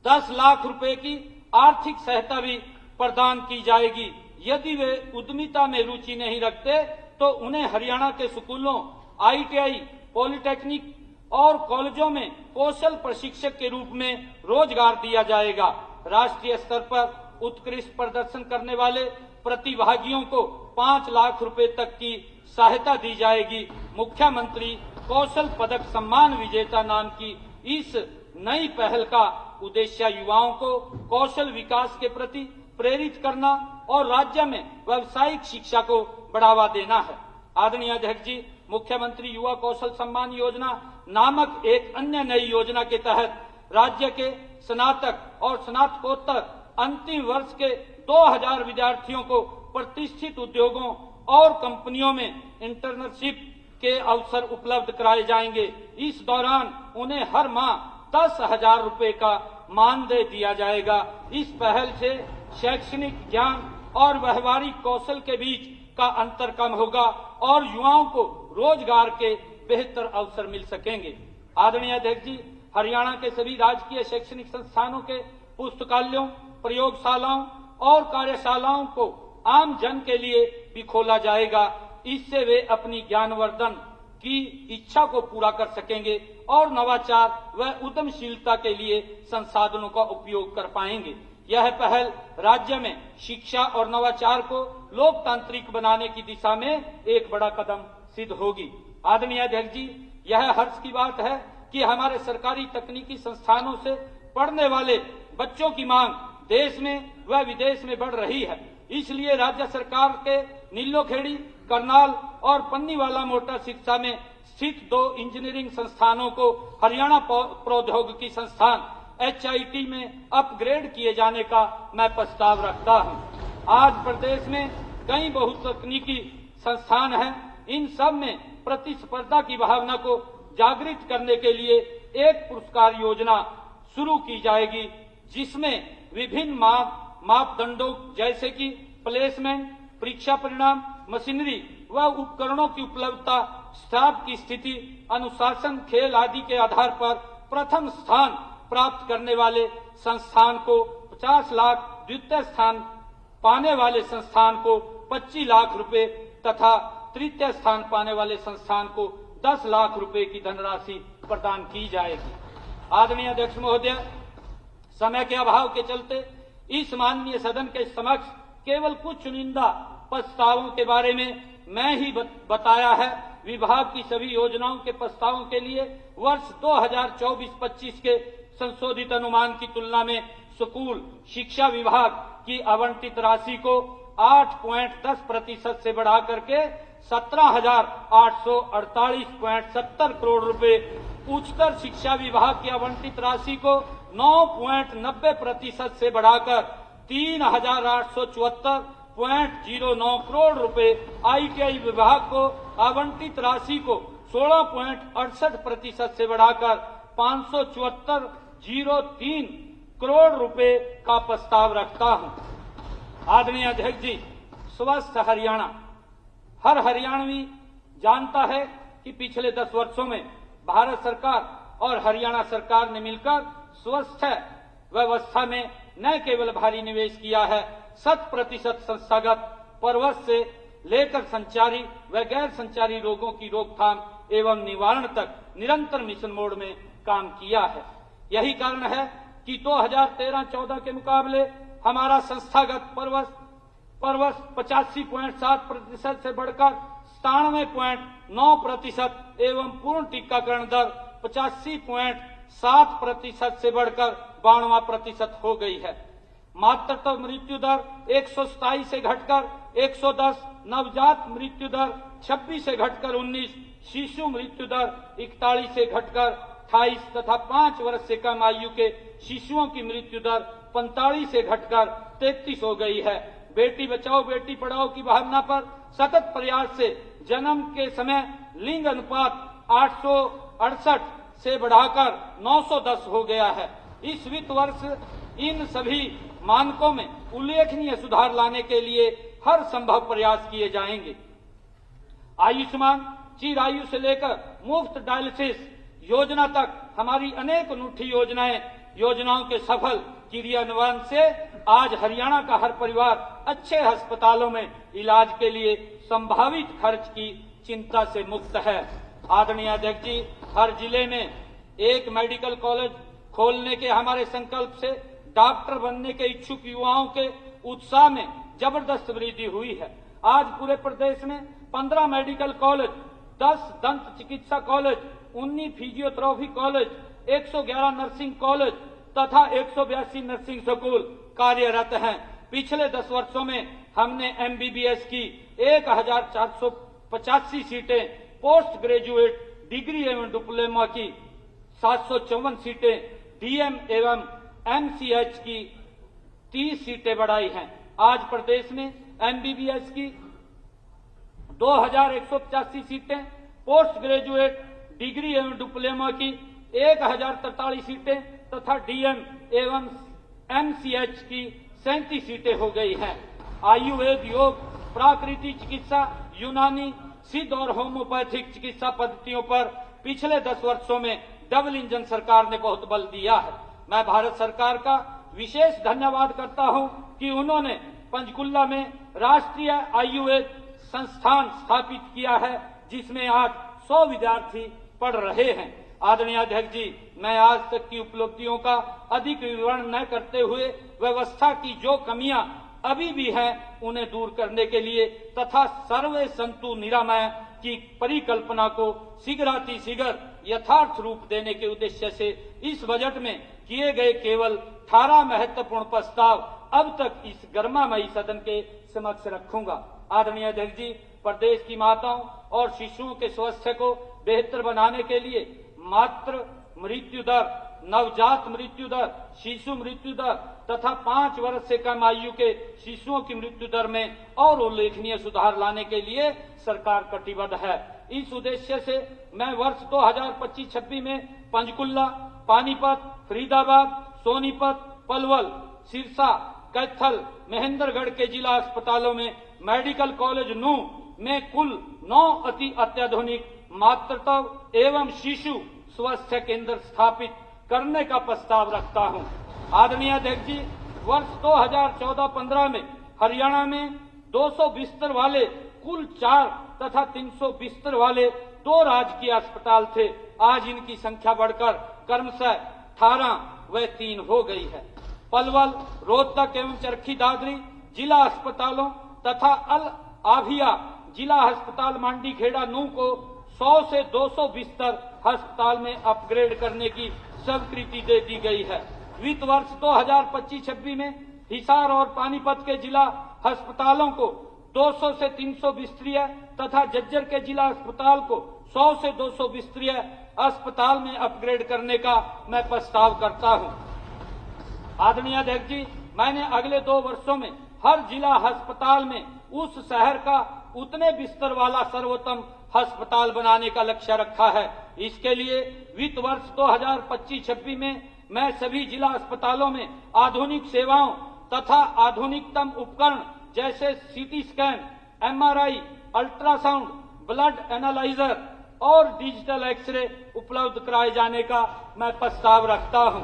10 लाख रुपए की आर्थिक सहायता भी प्रदान की जाएगी। यदि वे उद्यमिता में रुचि नहीं रखते तो उन्हें हरियाणा के स्कूलों, ITI, पॉलिटेक्निक और कॉलेजों में कौशल प्रशिक्षक के रूप में रोजगार दिया जाएगा। राष्ट्रीय स्तर पर उत्कृष्ट प्रदर्शन करने वाले प्रतिभागियों को 5 लाख रुपए तक की सहायता दी जाएगी। मुख्यमंत्री कौशल पदक सम्मान विजेता नाम की इस नई पहल का उद्देश्य युवाओं को कौशल विकास के प्रति प्रेरित करना और राज्य में व्यावसायिक शिक्षा को बढ़ावा देना है। आदरणीय अध्यक्ष जी, मुख्यमंत्री युवा कौशल सम्मान योजना नामक एक अन्य नई योजना के तहत राज्य के स्नातक और स्नातकोत्तर अंतिम वर्ष के 2000 विद्यार्थियों को प्रतिष्ठित उद्योगों और कंपनियों में इंटर्नशिप के अवसर उपलब्ध कराए जाएंगे। इस दौरान उन्हें हर माह 10,000 रुपए का मानदेय दिया जाएगा। इस पहल से शैक्षणिक ज्ञान और व्यवहारिक कौशल के बीच का अंतर कम होगा और युवाओं को रोजगार के बेहतर अवसर मिल सकेंगे। आदरणीय अध्यक्ष जी, हरियाणा के सभी राजकीय शैक्षणिक संस्थानों के पुस्तकालयों, प्रयोगशालाओं और कार्यशालाओं को आम जन के लिए भी खोला जाएगा। इससे वे अपनी ज्ञानवर्धन की इच्छा को पूरा कर सकेंगे और नवाचार व उद्यमशीलता के लिए संसाधनों का उपयोग कर पाएंगे। यह पहल राज्य में शिक्षा और नवाचार को लोकतांत्रिक बनाने की दिशा में एक बड़ा कदम सिद्ध होगी। आदरणीय अध्यक्ष जी, यह हर्ष की बात है कि हमारे सरकारी तकनीकी संस्थानों से पढ़ने वाले बच्चों की मांग देश में व विदेश में बढ़ रही है। इसलिए राज्य सरकार के नीलोखेड़ी, करनाल और पन्नीवाला मोटर शिक्षा में स्थित 2 इंजीनियरिंग संस्थानों को हरियाणा प्रौद्योगिकी संस्थान HIT में अपग्रेड किए जाने का मैं प्रस्ताव रखता हूं। आज प्रदेश में कई बहुतकनीकी संस्थान हैं। इन सब में प्रतिस्पर्धा की भावना को जागृत करने के लिए एक पुरस्कार योजना शुरू की जाएगी, जिसमें विभिन्न मापदंडों जैसे कि प्लेसमेंट, परीक्षा परिणाम, मशीनरी व उपकरणों की उपलब्धता, स्टाफ की स्थिति, अनुशासन, खेल आदि के आधार पर प्रथम स्थान प्राप्त करने वाले संस्थान को 50 लाख, द्वितीय स्थान पाने वाले संस्थान को 25 लाख रुपए तथा तृतीय स्थान पाने वाले संस्थान को 10 लाख रुपए की धनराशि प्रदान की जाएगी। आदरणीय अध्यक्ष महोदय, समय के अभाव के चलते इस माननीय सदन के समक्ष केवल कुछ चुनिंदा प्रस्तावों के बारे में मैं ही बताया है। विभाग की सभी योजनाओं के प्रस्तावों के लिए वर्ष 2024-25 के संशोधित अनुमान की तुलना में स्कूल शिक्षा विभाग की आवंटित राशि को 8.10% से बढ़ा करके 17,848.70 करोड़ रुपए, उच्चतर शिक्षा विभाग की आवंटित राशि को 9.90% से बढ़ाकर 3,874.09 करोड़ रुपए, ITI विभाग को आवंटित राशि को 16.68% से बढ़ाकर 574.03 करोड़ रुपए का प्रस्ताव रखता हूं। आदरणीय अध्यक्ष जी, स्वस्थ हरियाणा हर हरियाणवी जानता है कि पिछले 10 वर्षों में भारत सरकार और हरियाणा सरकार ने मिलकर स्वास्थ्य व्यवस्था में न केवल भारी निवेश किया है, 100% संस्थागत परवश से लेकर संचारी व गैर संचारी रोगों की रोकथाम एवं निवारण तक निरंतर मिशन मोड में काम किया है। यही कारण है कि 2013-14 के मुकाबले हमारा संस्थागत परवश 85.7% से बढ़कर 97.9% एवं पूर्ण टीकाकरण दर 85.7% से बढ़कर 92% हो गई है। मातृत्व मृत्यु दर 127 से घटकर 110, नवजात मृत्यु दर 26 से घटकर 19, शिशु मृत्यु दर 41 से घटकर 28 तथा 5 वर्ष से कम आयु के शिशुओं की मृत्यु दर 45 से घटकर 33 हो गई है। बेटी बचाओ बेटी पढ़ाओ की भावना पर सतत प्रयास से जन्म के समय लिंग अनुपात 868 से बढ़ाकर 910 हो गया है। इस वित्त वर्ष इन सभी मानकों में उल्लेखनीय सुधार लाने के लिए हर संभव प्रयास किए जाएंगे। आयुष्मान चिरायु से लेकर मुफ्त डायलिसिस योजना तक हमारी अनेक अनूठी योजनाओं के सफल क्रियान्वयन से आज हरियाणा का हर परिवार अच्छे अस्पतालों में इलाज के लिए संभावित खर्च की चिंता से मुक्त है। आदरणीय अध्यक्ष जी, हर जिले में एक मेडिकल कॉलेज खोलने के हमारे संकल्प से डॉक्टर बनने के इच्छुक युवाओं के उत्साह में जबरदस्त वृद्धि हुई है। आज पूरे प्रदेश में 15 मेडिकल कॉलेज, 10 दंत चिकित्सा college, 19 physiotherapy college, 111 nursing college तथा 182 नर्सिंग स्कूल कार्यरत हैं। पिछले 10 वर्षों में हमने एमबीबीएस की 1485 सीटें, पोस्ट ग्रेजुएट डिग्री एवं डिप्लोमा की 754 सीटें, डीएम एवं एमसीएच की 30 सीटें बढ़ाई हैं। आज प्रदेश में एमबीबीएस की 2185 सीटें, पोस्ट ग्रेजुएट डिग्री एवं डिप्लोमा की 1043 सीटें तथा डीएम एवं एमसीएच की 37 सीटें हो गई हैं। आयुर्वेद, योग, प्राकृतिक चिकित्सा, यूनानी, सिद्ध और होम्योपैथिक चिकित्सा पद्धतियों पर पिछले 10 वर्षों में डबल इंजन सरकार ने बहुत बल दिया है। मैं भारत सरकार का विशेष धन्यवाद करता हूं कि उन्होंने पंचकुला में राष्ट्रीय आयुर्वेद संस्थान स्थापित किया है, जिसमें आज 100 विद्यार्थी पढ़ रहे हैं। आदरणीय अध्यक्ष जी, मैं आज तक की उपलब्धियों का अधिक विवरण न करते हुए व्यवस्था की जो कमियां अभी भी हैं उन्हें दूर करने के लिए तथा सर्वे संतु निरामय की परिकल्पना को शीघ्रातिशीघ्र यथार्थ रूप देने के उद्देश्य से इस बजट में किए गए केवल 18 महत्वपूर्ण प्रस्ताव अब तक इस गर्मामयी सदन के समक्ष रखूंगा। आदरणीय अध्यक्ष जी, प्रदेश की माताओं और शिशुओं के स्वास्थ्य को बेहतर बनाने के लिए मातृ मृत्यु दर, नवजात मृत्यु दर, शिशु मृत्यु दर तथा 5 वर्ष से कम आयु के शिशुओं की मृत्यु दर में और उल्लेखनीय सुधार लाने के लिए सरकार कटिबद्ध है। इस उद्देश्य से मैं वर्ष 2025-26 में पंचकुला, पानीपत, फरीदाबाद, सोनीपत, पलवल, सिरसा, कैथल, महेंद्रगढ़ के जिला अस्पतालों में मेडिकल कॉलेज नू में कुल 9 अति अत्याधुनिक मातृत्व एवं शिशु स्वास्थ्य केंद्र स्थापित करने का प्रस्ताव रखता हूं। आदरणीय अध्यक्ष जी, वर्ष 2014-15 में हरियाणा में 200 बिस्तर वाले कुल 4 तथा 300 बिस्तर वाले 2 राजकीय अस्पताल थे। आज इनकी संख्या बढ़कर क्रमशः 18 व 3 हो गई है। पलवल, रोहतक एवं चरखी दादरी जिला अस्पतालों तथा अल आभिया जिला अस्पताल मांडी खेड़ा नू को 100 से 200 बिस्तर अस्पताल में अपग्रेड करने की स्वीकृति दे दी गई है। वित्त वर्ष 2025-26 में हिसार और पानीपत के जिला अस्पतालों को 200 से 300 बिस्तरीय तथा झज्जर के जिला अस्पताल को 100 से 200 बिस्तरीय अस्पताल में अपग्रेड करने का मैं प्रस्ताव करता हूं। आदरणीय अध्यक्ष जी, मैंने अगले 2 वर्षों में हर जिला अस्पताल में उस शहर का उतने बिस्तर वाला सर्वोत्तम अस्पताल बनाने का लक्ष्य रखा है। इसके लिए वित्त वर्ष 2025-26 में मैं सभी जिला अस्पतालों में आधुनिक सेवाओं तथा आधुनिकतम उपकरण जैसे CT scan, MRI, ultrasound, blood analyser और डिजिटल एक्सरे उपलब्ध कराए जाने का मैं प्रस्ताव रखता हूं।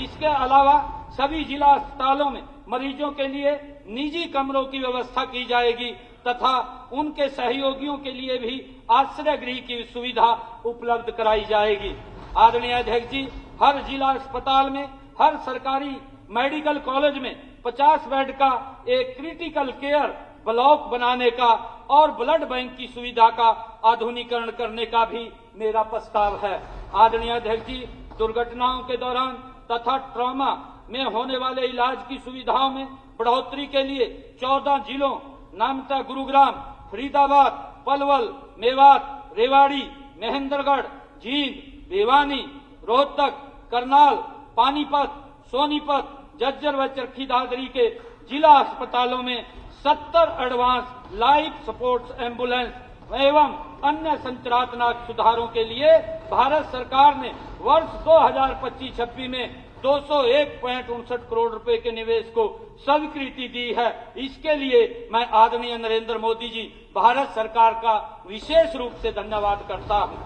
इसके अलावा सभी जिला अस्पतालों में मरीजों के लिए निजी कमरों की व्यवस्था की जाएगी तथा उनके सहयोगियों के लिए भी आश्रय गृह की सुविधा उपलब्ध कराई जाएगी। आदरणीय अध्यक्ष जी, हर जिला अस्पताल में, हर सरकारी मेडिकल कॉलेज में 50 बेड का एक क्रिटिकल केयर ब्लॉक बनाने का और ब्लड बैंक की सुविधा का आधुनिकीकरण करने का भी मेरा प्रस्ताव है। आदरणीय अध्यक्ष जी, दुर्घटनाओं के दौरान तथा ट्रॉमा में होने वाले इलाज की सुविधाओं में बढ़ोतरी के लिए 14 जिलों नामता गुरुग्राम, फरीदाबाद, पलवल, मेवात, रेवाड़ी, महेंद्रगढ़, जींद, भिवानी, रोहतक, करनाल, पानीपत, सोनीपत, झज्जर व चरखी दादरी के जिला अस्पतालों में 70 एडवांस लाइफ सपोर्ट एम्बुलेंस एवं अन्य संरचनात्मक सुधारों के लिए भारत सरकार ने वर्ष 2025-26 में 201.59 करोड़ रुपए के निवेश को स्वीकृति दी है। इसके लिए मैं आदरणीय नरेंद्र मोदी जी, भारत सरकार का विशेष रूप से धन्यवाद करता हूं।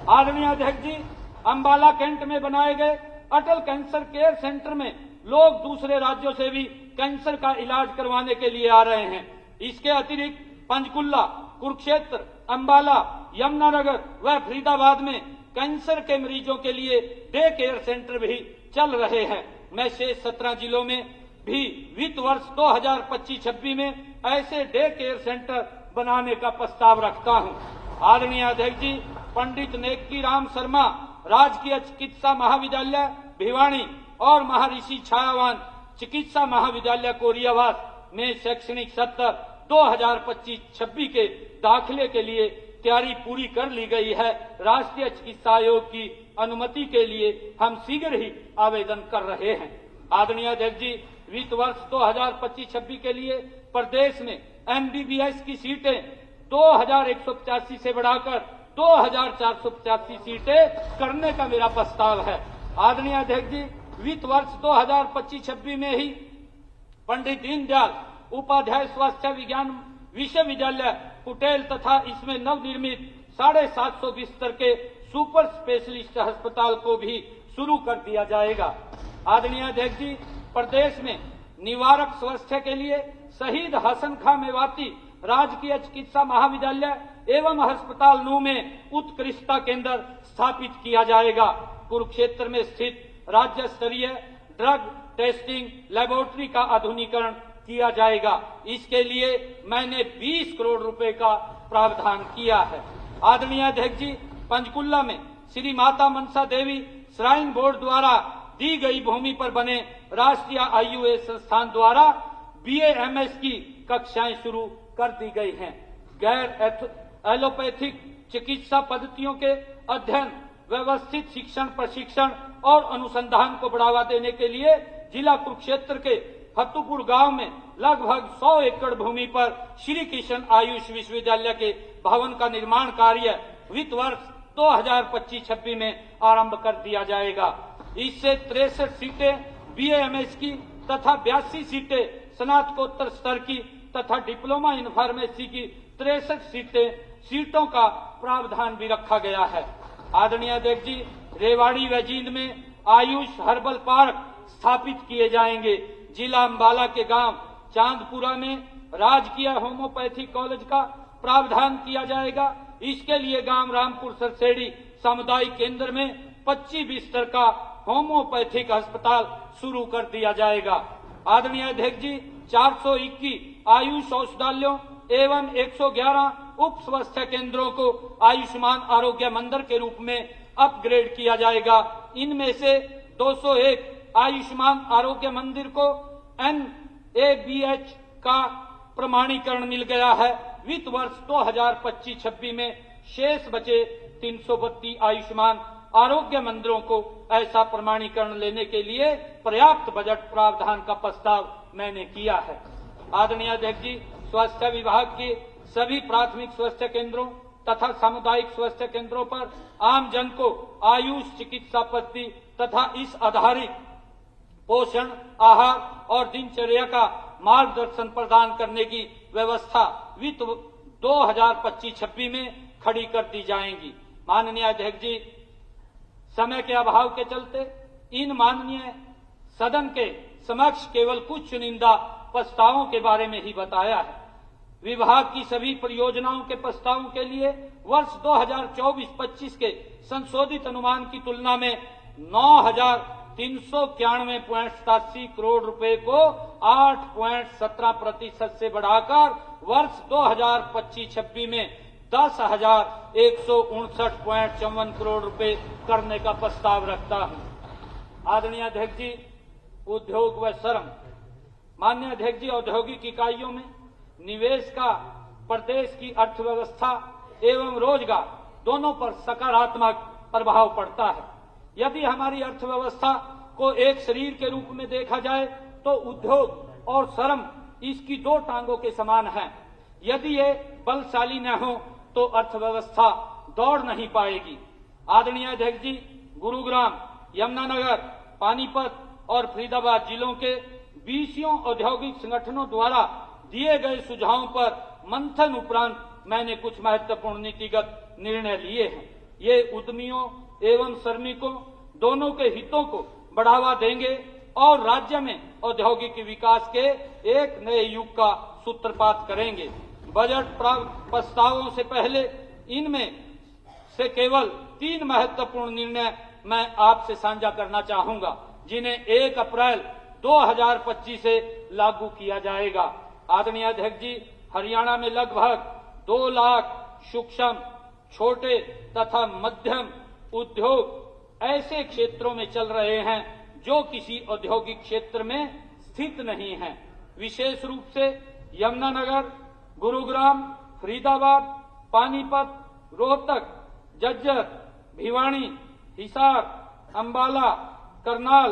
आदरणीय अध्यक्ष जी, अंबाला कैंट में बनाए गए अटल कैंसर केयर सेंटर में लोग दूसरे राज्यों से भी कैंसर का इलाज करवाने के लिए आ रहे हैं। इसके अतिरिक्त पंचकुला, कुरुक्षेत्र, अंबाला, यमुनानगर व फरीदाबाद में कैंसर के मरीजों के लिए डे केयर सेंटर भी चल रहे हैं। मैं शेष 17 जिलों में भी वित्त वर्ष 2025-26 में ऐसे डे केयर सेंटर बनाने का प्रस्ताव रखता हूं। आदरणीय अध्यक्ष जी, पंडित नेकी राम शर्मा राजकीय चिकित्सा महाविद्यालय भिवानी और महर्षि छायावान चिकित्सा महाविद्यालय कोरियावास में शैक्षणिक सत्र 2025-26 के दाखिले के लिए तैयारी पूरी कर ली गई है। राष्ट्रीय चिकित्सा आयोग की अनुमति के लिए हम शीघ्र ही आवेदन कर रहे हैं। आदरणीय अध्यक्ष जी, वित्त वर्ष 2025-26 के लिए प्रदेश में MBBS की सीटें 2185 से बढ़ाकर 2485 सीटें करने का मेरा प्रस्ताव है। आदरणीय अध्यक्ष जी, वित्त वर्ष 2025-26 में ही पंडित दीनदयाल उपाध्याय स्वास्थ्य विज्ञान विश्वविद्यालय कुटेल तथा इसमें नवनिर्मित 750 बिस्तर के सुपर स्पेशलिस्ट अस्पताल को भी शुरू कर दिया जाएगा। आदरणीय अध्यक्ष जी, प्रदेश में निवारक स्वास्थ्य के लिए शहीद हसन खां मेवाती राजकीय चिकित्सा महाविद्यालय एवं अस्पताल नू में उत्कृष्टता केंद्र स्थापित किया जाएगा। कुरुक्षेत्र में स्थित राज्य स्तरीय ड्रग टेस्टिंग लेबोरेटरी का आधुनिकीकरण किया जाएगा। इसके लिए मैंने 20 करोड़ रुपए का प्रावधान किया है। आदरणीय अध्यक्ष जी, पंचकुला में श्री माता मनसा देवी श्राइन बोर्ड द्वारा दी गई भूमि पर बने राष्ट्रीय IUA संस्थान द्वारा BA-MS की कक्षाएं शुरू कर दी गई हैं। गैर एलोपैथिक चिकित्सा पद्धतियों के अध्ययन, व्यवस्थित शिक्षण, प्रशिक्षण और अनुसंधान को बढ़ावा देने के लिए जिला कुरुक्षेत्र के फतुपुर गांव में लगभग 100 एकड़ भूमि पर श्री कृष्ण आयुष विश्वविद्यालय के भवन का निर्माण कार्य वित्त वर्ष 2025-26 में आरंभ कर दिया जाएगा। इससे 63 सीटें BA-MS की तथा 82 सीटें स्नातकोत्तर स्तर की तथा डिप्लोमा इन फार्मेसी की 63 सीटों का प्रावधान भी रखा गया है। आदरणीय अध्यक्ष जी, रेवाड़ी व जींद में आयुष हर्बल पार्क स्थापित किए जाएंगे। जिला अंबाला के गांव चांदपुरा में राजकीय होम्योपैथिक कॉलेज का प्रावधान किया जाएगा। इसके लिए गांव रामपुर सरसेड़ी सामुदायिक केंद्र में 25 बिस्तर का होम्योपैथिक अस्पताल शुरू कर दिया जाएगा। आदरणीय अध्यक्ष जी, 421 आयुष औषधालयों एवं 111 उप स्वास्थ्य केंद्रों को आयुष्मान आरोग्य मंदिर के रूप में अपग्रेड किया जाएगा। इनमें से 201 आयुष्मान आरोग्य मंदिर को NABH का प्रमाणीकरण मिल गया है। वित्त वर्ष 2025-26 में शेष बचे 332 आयुष्मान आरोग्य मंदिरों को ऐसा प्रमाणीकरण लेने के लिए पर्याप्त बजट प्रावधान का प्रस्ताव मैंने किया है। आदरणीय अध्यक्ष जी, स्वास्थ्य विभाग के सभी प्राथमिक स्वास्थ्य केंद्रों तथा सामुदायिक स्वास्थ्य केंद्रों पर आम जन को आयुष चिकित्सा पद्धति तथा इस आधारित पोषण, आहार और दिनचर्या का मार्गदर्शन प्रदान करने की व्यवस्था वित्त 2025-26 में खड़ी कर दी जाएंगी। माननीय अध्यक्ष जी, समय के अभाव के चलते इन माननीय सदन के समक्ष केवल कुछ चुनिंदा प्रस्तावों के बारे में ही बताया है। विभाग की सभी परियोजनाओं के प्रस्तावों के लिए वर्ष 2024-25 के संशोधित अनुमान की तुलना में 9,391.87 करोड़ रुपए को 8.17% से बढ़ाकर वर्ष 2025-26 में 10,159.54 करोड़ रुपए करने का प्रस्ताव रखता हूं। आदरणीय अध्यक्ष जी, उद्योग व श्रम, माननीय अध्यक्ष जी, औद्योगिक इकाइयों में निवेश का प्रदेश की अर्थव्यवस्था एवं रोजगार दोनों पर सकारात्मक प्रभाव पड़ता है। यदि हमारी अर्थव्यवस्था को एक शरीर के रूप में देखा जाए तो उद्योग और श्रम इसकी दो टांगों के समान है। यदि ये बलशाली न हो तो अर्थव्यवस्था दौड़ नहीं पाएगी। आदरणीय अध्यक्ष जी, गुरुग्राम, यमुनानगर, पानीपत और फरीदाबाद जिलों के 20 औद्योगिक संगठनों द्वारा दिए गए सुझावों पर मंथन उपरांत मैंने कुछ महत्वपूर्ण नीतिगत निर्णय लिए हैं। ये उद्यमियों एवं श्रमिकों दोनों के हितों को बढ़ावा देंगे और राज्य में औद्योगिक विकास के एक नए युग का सूत्रपात करेंगे। बजट प्रस्तावों से पहले इनमें से केवल 3 महत्वपूर्ण निर्णय मैं आपसे साझा करना चाहूंगा, जिन्हें 1 अप्रैल 2025 से लागू किया जाएगा। आदरणीय अध्यक्ष जी, हरियाणा में लगभग 2 लाख सूक्ष्म, छोटे तथा मध्यम उद्योग ऐसे क्षेत्रों में चल रहे हैं जो किसी औद्योगिक क्षेत्र में स्थित नहीं हैं। विशेष रूप से यमुनानगर, गुरुग्राम, फरीदाबाद, पानीपत, रोहतक, झज्जर, भिवानी, हिसार, अंबाला, करनाल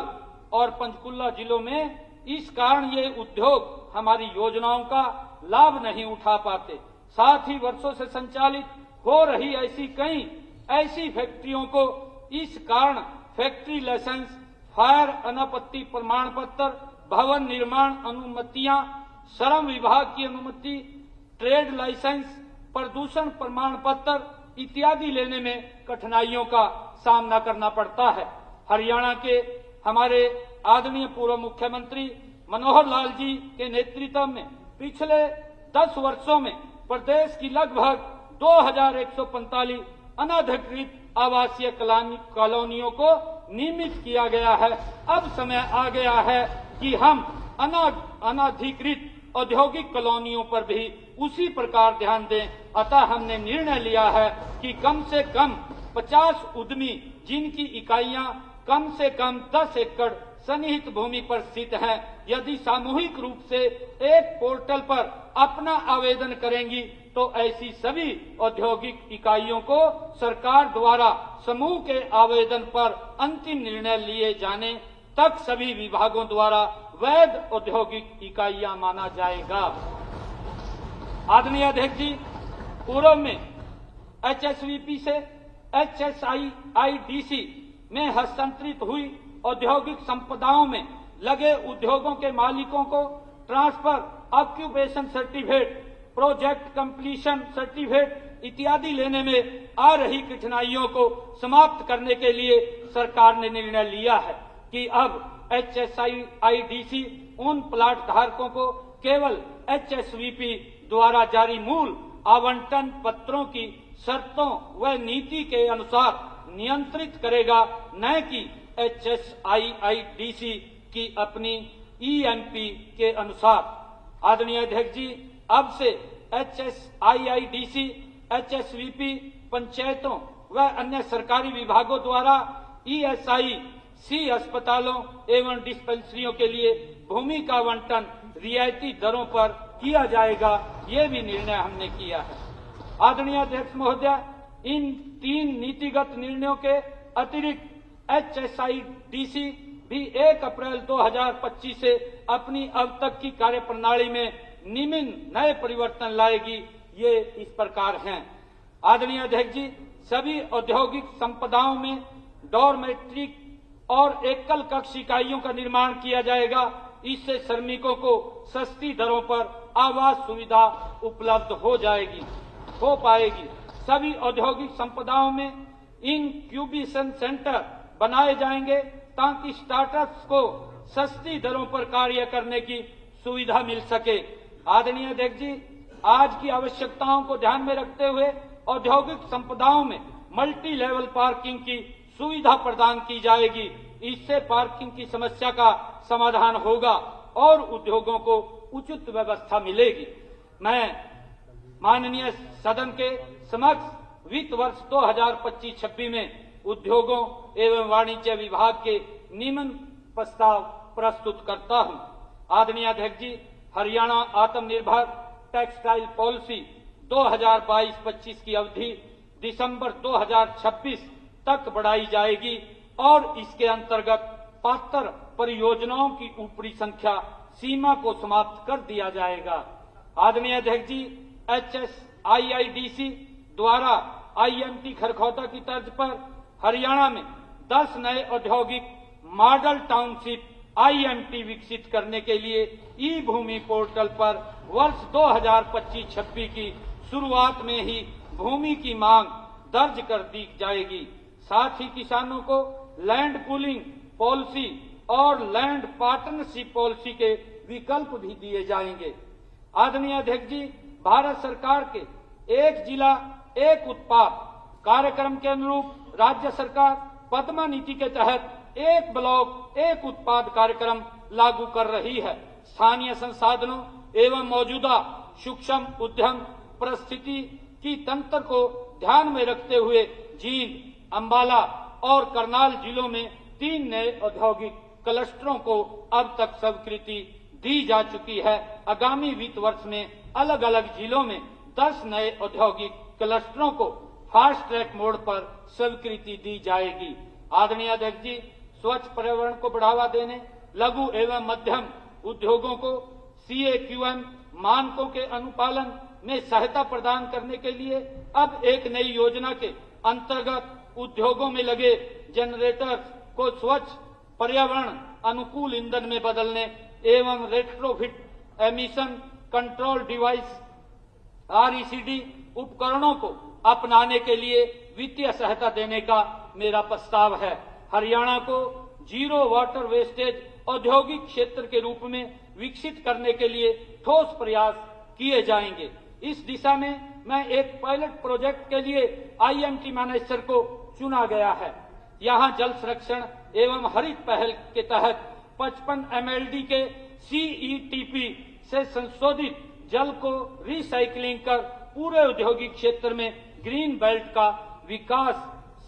और पंचकुला जिलों में इस कारण ये उद्योग हमारी योजनाओं का लाभ नहीं उठा पाते। साथ ही वर्षों से संचालित हो रही ऐसी कई ऐसी फैक्ट्रियों को इस कारण फैक्ट्री लाइसेंस, फायर अनापत्ति प्रमाण पत्र, भवन निर्माण अनुमतियां, श्रम विभाग की अनुमति, ट्रेड लाइसेंस, प्रदूषण प्रमाण पत्र इत्यादि लेने में कठिनाइयों का सामना करना पड़ता है। हरियाणा के हमारे आदरणीय पूर्व मुख्यमंत्री मनोहर लाल जी के नेतृत्व में पिछले 10 वर्षों में प्रदेश की लगभग 2145 अनधिकृत आवासीय कॉलोनियों को नियमित किया गया है। अब समय आ गया है कि हम अनधिकृत औद्योगिक कॉलोनियों पर भी उसी प्रकार ध्यान दें। अतः हमने निर्णय लिया है कि कम से कम 50 उद्यमी जिनकी इकाइयां कम से कम 10 एकड़ सन्निहित भूमि पर स्थित हैं, यदि सामूहिक रूप से एक पोर्टल पर अपना आवेदन करेंगी तो ऐसी सभी औद्योगिक इकाइयों को सरकार द्वारा समूह के आवेदन पर अंतिम निर्णय लिए जाने तक सभी विभागों द्वारा वैध औद्योगिक इकाइयां माना जाएगा। आदरणीय अध्यक्ष जी, पूर्व में HSVP से HSIIDC में हस्तांतरित हुई औद्योगिक संपदाओं में लगे उद्योगों के मालिकों को transfer occupation certificate, project completion certificate इत्यादि लेने में आ रही कठिनाइयों को समाप्त करने के लिए सरकार ने निर्णय लिया है कि अब HSIIDC उन प्लाट धारकों को केवल HSVP द्वारा जारी मूल आवंटन पत्रों की शर्तों व नीति के अनुसार नियंत्रित करेगा, न कि HSIIDC की अपनी EMP के अनुसार। आदरणीय अध्यक्ष जी, अब से HSIIDC, HSVP पंचायतों व अन्य सरकारी विभागों द्वारा ESIC अस्पतालों एवं डिस्पेंसरियों के लिए भूमि का आवंटन रियायती दरों पर किया जाएगा। ये भी निर्णय हमने किया है। आदरणीय अध्यक्ष महोदय, इन 3 नीतिगत निर्णयों के अतिरिक्त HSIIDC भी 1 अप्रैल 2025 से अपनी अब तक की कार्यप्रणाली में निम्न नए परिवर्तन लाएगी। ये इस प्रकार हैं। आदरणीय अध्यक्ष जी, सभी औद्योगिक संपदाओं में डॉर्मेट्रिक और एकल कक्ष इकाइयों का निर्माण किया जाएगा। इससे श्रमिकों को सस्ती दरों पर आवास सुविधा उपलब्ध हो पाएगी। सभी औद्योगिक संपदाओं में इंक्यूबेशन सेंटर बनाए जाएंगे ताकि स्टार्टअप्स को सस्ती दरों पर कार्य करने की सुविधा मिल सके। आदरणीय अध्यक्ष जी, आज की आवश्यकताओं को ध्यान में रखते हुए औद्योगिक संपदाओं में मल्टी लेवल पार्किंग की सुविधा प्रदान की जाएगी। इससे पार्किंग की समस्या का समाधान होगा और उद्योगों को उचित व्यवस्था मिलेगी। मैं माननीय सदन के समक्ष वित्त वर्ष 2025-26 में उद्योगों एवं वाणिज्य विभाग के निम्न प्रस्ताव प्रस्तुत करता हूं। आदरणीय अध्यक्ष जी, हरियाणा आत्मनिर्भर टेक्सटाइल पॉलिसी 2022-25 की अवधि दिसंबर 2026 तक बढ़ाई जाएगी और इसके अंतर्गत पात्र परियोजनाओं की ऊपरी संख्या सीमा को समाप्त कर दिया जाएगा। आदरणीय अध्यक्ष जी, HSIIDC द्वारा IMT खरखौदा की तर्ज पर हरियाणा में 10 नए औद्योगिक मॉडल टाउनशिप IMT विकसित करने के लिए ई भूमि पोर्टल पर वर्ष 2025-26 की शुरुआत में ही भूमि की मांग दर्ज कर दी जाएगी। साथ ही किसानों को लैंड पूलिंग पॉलिसी और लैंड पार्टनरशिप पॉलिसी के विकल्प भी दिए जाएंगे। आदरणीय अध्यक्ष जी, भारत सरकार के एक जिला एक उत्पाद कार्यक्रम के अनुरूप राज्य सरकार पद्मा नीति के तहत एक ब्लॉक एक उत्पाद कार्यक्रम लागू कर रही है। स्थानीय संसाधनों एवं मौजूदा सूक्ष्म उद्यम परिस्थिति की तंत्र को ध्यान में रखते हुए जींद, अंबाला और करनाल जिलों में 3 नए औद्योगिक क्लस्टरों को अब तक स्वीकृति दी जा चुकी है। आगामी वित्त वर्ष में अलग अलग जिलों में 10 नए औद्योगिक क्लस्टरों को फास्ट ट्रैक मोड पर स्वीकृति दी जाएगी। आदरणीय अध्यक्ष जी, स्वच्छ पर्यावरण को बढ़ावा देने, लघु एवं मध्यम उद्योगों को CAQM मानकों के अनुपालन में सहायता प्रदान करने के लिए अब एक नई योजना के अंतर्गत उद्योगों में लगे जनरेटर्स को स्वच्छ पर्यावरण अनुकूल ईंधन में बदलने एवं retrofit emission control device RECD उपकरणों को अपनाने के लिए वित्तीय सहायता देने का मेरा प्रस्ताव है। हरियाणा को जीरो वाटर वेस्टेज औद्योगिक क्षेत्र के रूप में विकसित करने के लिए ठोस प्रयास किए जाएंगे। इस दिशा में मैं एक पायलट प्रोजेक्ट के लिए IMT मैनेजर को चुना गया है। यहाँ जल संरक्षण एवं हरित पहल के तहत 55 MLD के CETP से संशोधित जल को रिसाइकलिंग कर पूरे औद्योगिक क्षेत्र में ग्रीन बेल्ट का विकास,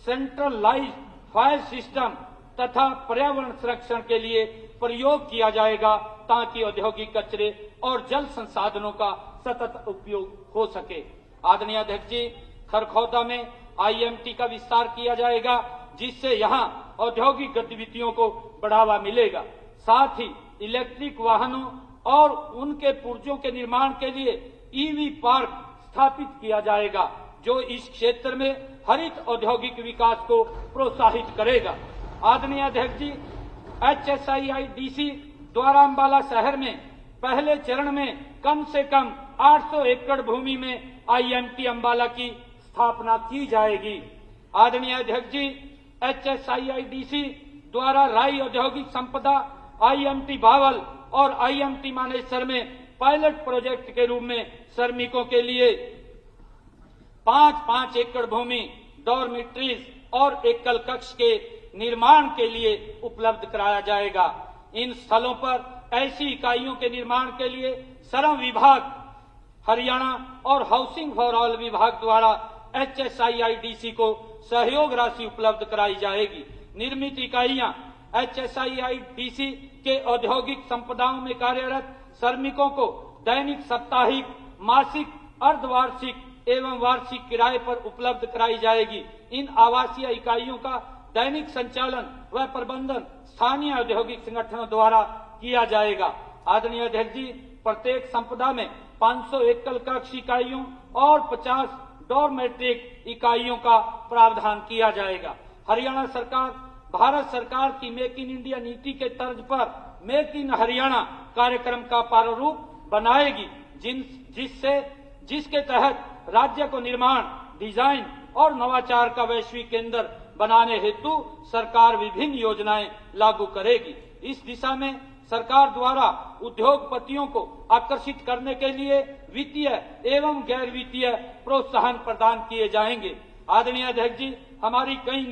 सेंट्रलाइज्ड फायर सिस्टम तथा पर्यावरण संरक्षण के लिए प्रयोग किया जाएगा ताकि औद्योगिक कचरे और जल संसाधनों का सतत उपयोग हो सके। आदरणीय अध्यक्ष जी, खरखौदा में IMT का विस्तार किया जाएगा जिससे यहाँ औद्योगिक गतिविधियों को बढ़ावा मिलेगा। साथ ही इलेक्ट्रिक वाहनों और उनके पुर्जों के निर्माण के लिए EV पार्क स्थापित किया जाएगा जो इस क्षेत्र में हरित औद्योगिक विकास को प्रोत्साहित करेगा। आदरणीय अध्यक्ष जी, HSIIDC द्वारा अंबाला शहर में पहले चरण में कम से कम 800 एकड़ भूमि में IMT अंबाला की स्थापना की जाएगी। आदरणीय अध्यक्ष जी, HSIIDC द्वारा राई औद्योगिक संपदा IMT भावल और IMT मानेसर में पायलट प्रोजेक्ट के रूप में श्रमिकों के लिए 5-5 एकड़ भूमि डॉर्मिट्रीज और एकल कक्ष के निर्माण के लिए उपलब्ध कराया जाएगा। इन स्थलों पर ऐसी इकाइयों के निर्माण के लिए श्रम विभाग हरियाणा और हाउसिंग फॉर ऑल विभाग द्वारा HSIIDC को सहयोग राशि उपलब्ध कराई जाएगी। निर्मित इकाइयां HSIIDC के औद्योगिक संपदाओं में कार्यरत श्रमिकों को दैनिक, साप्ताहिक, मासिक, अर्धवार्षिक एवं वार्षिक किराए पर उपलब्ध कराई जाएगी। इन आवासीय इकाइयों का दैनिक संचालन व प्रबंधन स्थानीय औद्योगिक संगठनों द्वारा किया जाएगा। आदरणीय अध्यक्ष जी, प्रत्येक संपदा में 500 एकल कक्ष इकाइयों और 50 डॉर्मेट्रिक इकाइयों का प्रावधान किया जाएगा। हरियाणा सरकार भारत सरकार की मेक इन इंडिया नीति के तर्ज पर मेक इन हरियाणा कार्यक्रम का प्रारूप बनाएगी जिसके तहत राज्य को निर्माण, डिजाइन और नवाचार का वैश्विक केंद्र बनाने हेतु सरकार विभिन्न योजनाएं लागू करेगी। इस दिशा में सरकार द्वारा उद्योगपतियों को आकर्षित करने के लिए वित्तीय एवं गैर वित्तीय प्रोत्साहन प्रदान किए जाएंगे। आदरणीय अध्यक्ष जी, हमारी कई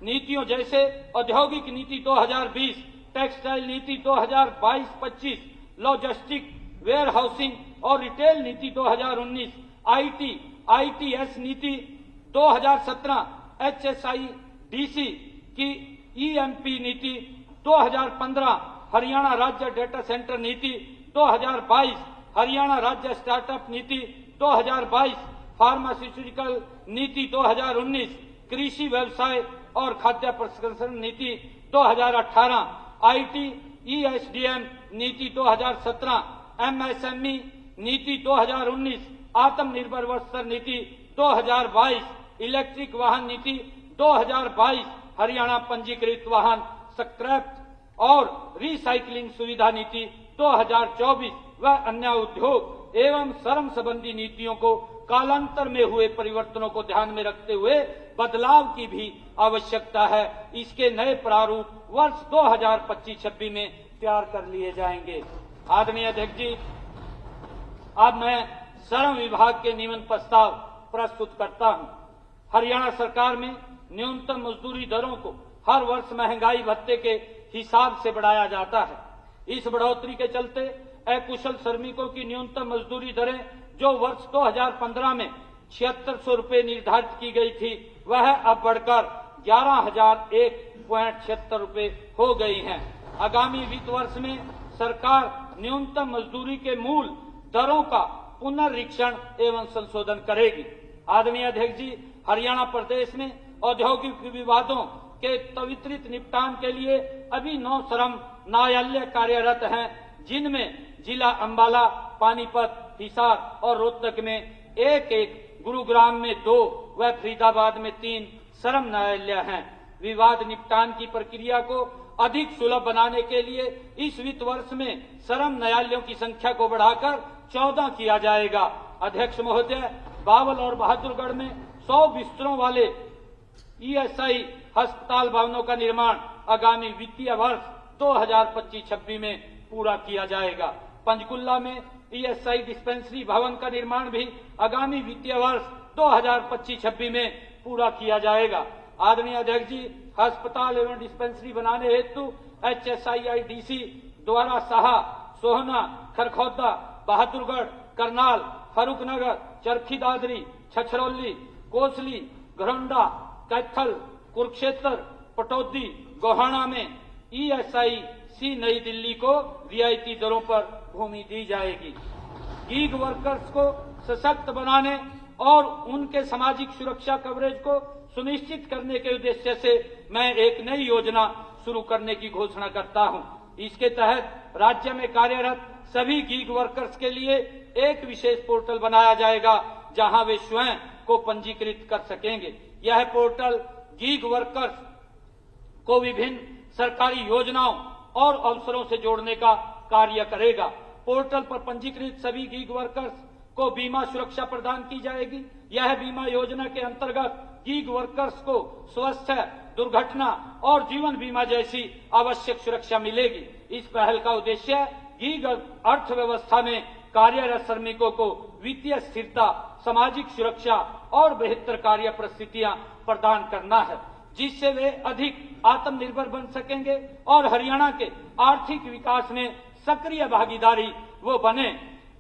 नीतियों जैसे औद्योगिक नीति 2020, टेक्सटाइल नीति 2022-25, लॉजिस्टिक, वेयर हाउसिंग और रिटेल नीति 2019, ITS नीति 2017, HSIDC की EMP नीति 2015, हरियाणा राज्य डेटा सेंटर नीति 2022, हरियाणा राज्य स्टार्टअप नीति 2022, फार्मास्यूटिकल नीति 2019, कृषि व्यवसाय और खाद्य प्रसंस्करण नीति 2018, ITESDM नीति 2017, MSME नीति 2019, आत्मनिर्भर वस्त्र नीति 2022, इलेक्ट्रिक वाहन नीति 2022, हरियाणा पंजीकृत वाहन स्क्रैप और रिसाइकलिंग सुविधा नीति 2024 व अन्य उद्योग एवं श्रम संबंधी नीतियों को कालांतर में हुए परिवर्तनों को ध्यान में रखते हुए बदलाव की भी आवश्यकता है। इसके नए प्रारूप वर्ष 2025-26 में तैयार कर लिए जाएंगे। आदरणीय अध्यक्ष जी, अब मैं श्रम विभाग के नियमन प्रस्ताव प्रस्तुत करता हूं। हरियाणा सरकार में न्यूनतम मजदूरी दरों को हर वर्ष महंगाई भत्ते के हिसाब से बढ़ाया जाता है। इस बढ़ोतरी के चलते अकुशल श्रमिकों की न्यूनतम मजदूरी दरें जो वर्ष 2015 में 7600 रुपये निर्धारित की गई थी, वह अब बढ़कर 11,001.76 रुपये हो गई हैं। आगामी वित्त वर्ष में सरकार न्यूनतम मजदूरी के मूल दरों का पुनर्निरीक्षण एवं संशोधन करेगी। आदरणीय अध्यक्ष जी, हरियाणा प्रदेश में औद्योगिक विवादों के त्वरित निपटान के लिए अभी 9 श्रम न्यायालय कार्यरत हैं, जिनमें जिला अंबाला, पानीपत, हिसार और रोहतक में 1, गुरुग्राम में 2 व फरीदाबाद में 3 श्रम न्यायालय हैं। विवाद निपटान की प्रक्रिया को अधिक सुलभ बनाने के लिए इस वित्त वर्ष में श्रम न्यायालयों की संख्या को बढ़ाकर 14 किया जाएगा। अध्यक्ष महोदय, बावल और बहादुरगढ़ में 100 बिस्तरों वाले ESI अस्पताल भवनों का निर्माण आगामी वित्तीय वर्ष 2025-26 में पूरा किया जाएगा। पंचकुला में ESI डिस्पेंसरी भवन का निर्माण भी आगामी वित्तीय वर्ष 2025-26 में पूरा किया जाएगा। आदरणीय अध्यक्ष जी, अस्पताल एवं डिस्पेंसरी बनाने हेतु HSIIDC द्वारा साहा, सोहना, खरखौदा, बहादुरगढ़, करनाल, फरूखनगर, चरखी दादरी, छछरौली, कोसली, घरौंडा, कैथल, कुरुक्षेत्र, पटौदी, गोहाना में ESIC नई दिल्ली को रियायती दरों पर भूमि दी जाएगी। गीग वर्कर्स को सशक्त बनाने और उनके सामाजिक सुरक्षा कवरेज को सुनिश्चित करने के उद्देश्य से मैं एक नई योजना शुरू करने की घोषणा करता हूं। इसके तहत राज्य में कार्यरत सभी गीग वर्कर्स के लिए एक विशेष पोर्टल बनाया जाएगा, जहां वे स्वयं को पंजीकृत कर सकेंगे। यह पोर्टल गीग वर्कर्स को विभिन्न सरकारी योजनाओं और अवसरों से जोड़ने का कार्य करेगा। पोर्टल पर पंजीकृत सभी गीग वर्कर्स को बीमा सुरक्षा प्रदान की जाएगी। यह बीमा योजना के अंतर्गत गीग वर्कर्स को स्वास्थ्य, दुर्घटना और जीवन बीमा जैसी आवश्यक सुरक्षा मिलेगी। इस पहल का उद्देश्य गीग अर्थव्यवस्था में कार्यरत श्रमिकों को वित्तीय स्थिरता, सामाजिक सुरक्षा और बेहतर कार्य परिस्थितियां प्रदान करना है, जिससे वे अधिक आत्मनिर्भर बन सकेंगे और हरियाणा के आर्थिक विकास में सक्रिय भागीदारी वो बने।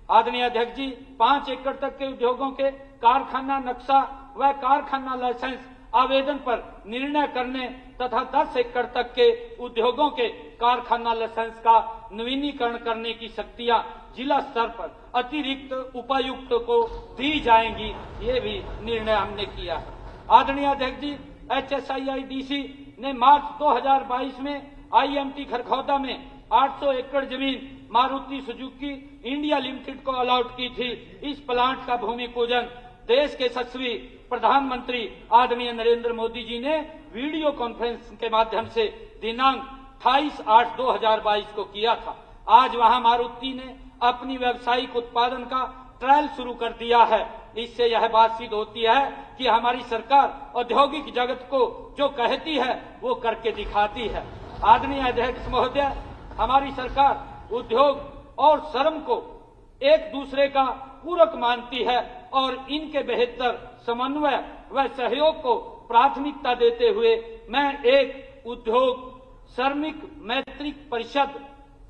आदरणीय अध्यक्ष जी, 5 एकड़ तक के उद्योगों के कारखाना नक्शा व कारखाना लाइसेंस आवेदन पर निर्णय करने तथा 10 एकड़ तक के उद्योगों के कारखाना लाइसेंस का नवीनीकरण करने की शक्तियां जिला स्तर पर अतिरिक्त उपायुक्त को दी जाएंगी, ये भी निर्णय हमने किया है। आदरणीय अध्यक्ष जी, HSIIDC ने मार्च 2022 में IMT खरखौदा में 800 एकड़ जमीन मारुति सुजुकी इंडिया लिमिटेड को अलॉट की थी। इस प्लांट का भूमि पूजन देश के यशस्वी प्रधानमंत्री आदरणीय नरेंद्र मोदी जी ने वीडियो कॉन्फ्रेंस के माध्यम से दिनांक 28/8/2022 को किया था। आज वहां मारुति ने अपनी व्यावसायिक उत्पादन का ट्रायल शुरू कर दिया है। इससे यह बात सिद्ध होती है कि हमारी सरकार औद्योगिक जगत को जो कहती है वो करके दिखाती है। आदरणीय अध्यक्ष महोदय, हमारी सरकार उद्योग और श्रम को एक दूसरे का पूरक मानती है और इनके बेहतर समन्वय व सहयोग को प्राथमिकता देते हुए मैं एक उद्योग श्रमिक मैत्री परिषद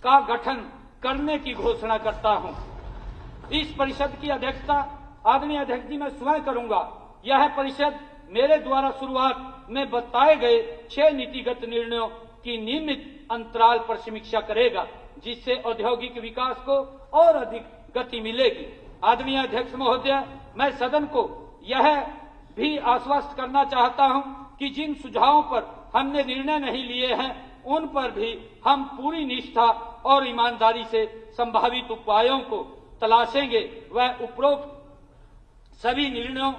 का गठन करने की घोषणा करता हूं। इस परिषद की अध्यक्षता आदरणीय अध्यक्ष जी मैं स्वयं करूंगा। यह परिषद मेरे द्वारा शुरुआत में बताए गए 6 नीतिगत निर्णयों की नियमित अंतराल पर समीक्षा करेगा, जिससे औद्योगिक विकास को और अधिक गति मिलेगी। आदरणीय अध्यक्ष महोदय, मैं सदन को यह भी आश्वस्त करना चाहता हूं कि जिन सुझावों पर हमने निर्णय नहीं लिए हैं उन पर भी हम पूरी निष्ठा और ईमानदारी से संभावित उपायों को तलाशेंगे व उपरोक्त सभी निर्णयों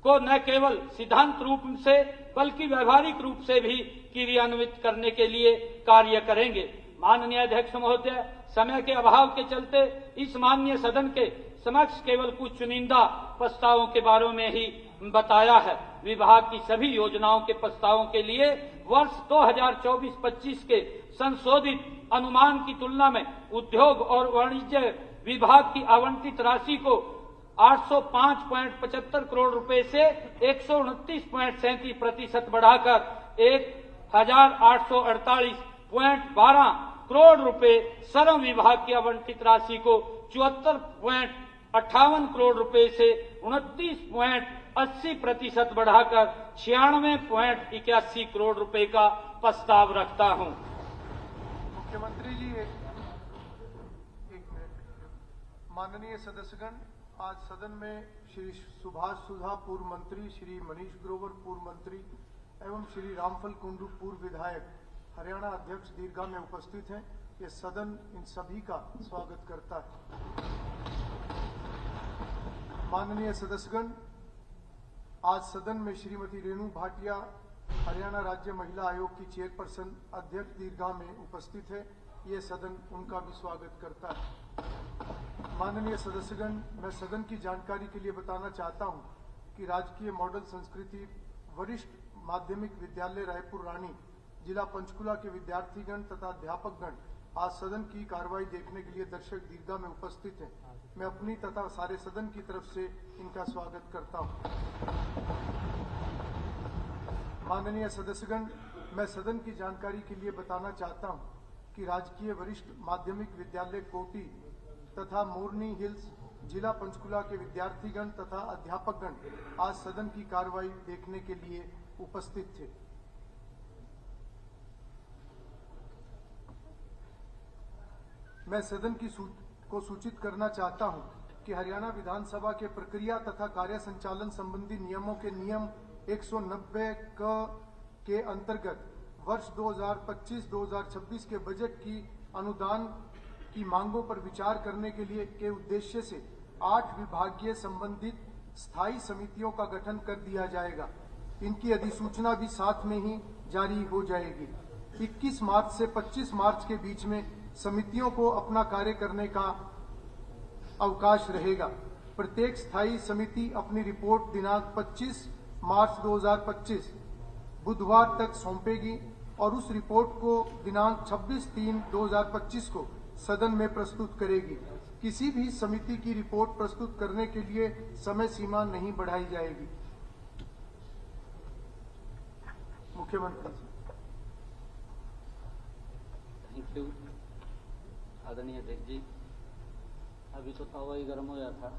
को न केवल सिद्धांत रूप से बल्कि व्यवहारिक रूप से भी क्रियान्वित करने के लिए कार्य करेंगे। माननीय अध्यक्ष महोदय, समय के अभाव के चलते इस माननीय सदन के समक्ष केवल कुछ चुनिंदा प्रस्तावों के बारे में ही बताया है। विभाग की सभी योजनाओं के प्रस्तावों के लिए वर्ष 2024-25 के संशोधित अनुमान की तुलना में उद्योग और वाणिज्य विभाग की आवंटित राशि को 805.75 करोड़ रुपए से 129.37% बढ़ाकर 1848.12 करोड़ रुपए, श्रम विभाग की आवंटित राशि को 74.58 करोड़ रुपए से 29.80% बढ़ाकर 96.81 करोड़ रुपए का प्रस्ताव रखता हूं। मुख्यमंत्री जी एक मिनट। माननीय सदस्यगण, आज सदन में श्री सुभाष सुधा पूर्व मंत्री, श्री मनीष ग्रोवर पूर्व मंत्री एवं श्री रामफल कुंडू पूर्व विधायक हरियाणा अध्यक्ष दीर्घा में उपस्थित हैं। ये सदन इन सभी का स्वागत करता है। माननीय सदस्यगण, आज सदन में श्रीमती रेणु भाटिया हरियाणा राज्य महिला आयोग की चेयरपर्सन अध्यक्ष दीर्घा में उपस्थित है। ये सदन उनका भी स्वागत करता है। माननीय सदस्यगण, मैं सदन की जानकारी के लिए बताना चाहता हूं कि राजकीय मॉडल संस्कृति वरिष्ठ माध्यमिक विद्यालय रायपुर रानी जिला पंचकुला के विद्यार्थीगण तथा अध्यापकगण आज सदन की कार्रवाई देखने के लिए दर्शक दीर्घा में उपस्थित हैं। मैं अपनी तथा सारे सदन की तरफ से इनका स्वागत करता हूं। माननीय सदस्यगण, मैं सदन की जानकारी के लिए बताना चाहता हूं कि राजकीय वरिष्ठ माध्यमिक विद्यालय कोटी तथा मोरनी हिल्स जिला पंचकुला के विद्यार्थीगण तथा अध्यापकगण आज सदन की कार्रवाई देखने के लिए उपस्थित थे। मैं सदन को सूचित करना चाहता हूं कि हरियाणा विधानसभा के प्रक्रिया तथा कार्य संचालन संबंधी नियमों के नियम 190 के अंतर्गत वर्ष 2025-2026 के बजट की अनुदान की मांगों पर विचार करने के लिए के उद्देश्य से 8 विभागीय संबंधित स्थायी समितियों का गठन कर दिया जाएगा। इनकी अधिसूचना भी साथ में ही जारी हो जाएगी। 21 मार्च से 25 मार्च के बीच में समितियों को अपना कार्य करने का अवकाश रहेगा। प्रत्येक स्थायी समिति अपनी रिपोर्ट दिनांक 25 मार्च 2025 बुधवार तक सौंपेगी और उस रिपोर्ट को दिनांक 26/3/2025 को सदन में प्रस्तुत करेगी। किसी भी समिति की रिपोर्ट प्रस्तुत करने के लिए समय सीमा नहीं बढ़ाई जाएगी। मुख्यमंत्री जी। थैंक यू आदरणीय अध्यक्ष जी। अभी तो तवा ही गर्म हो गया था।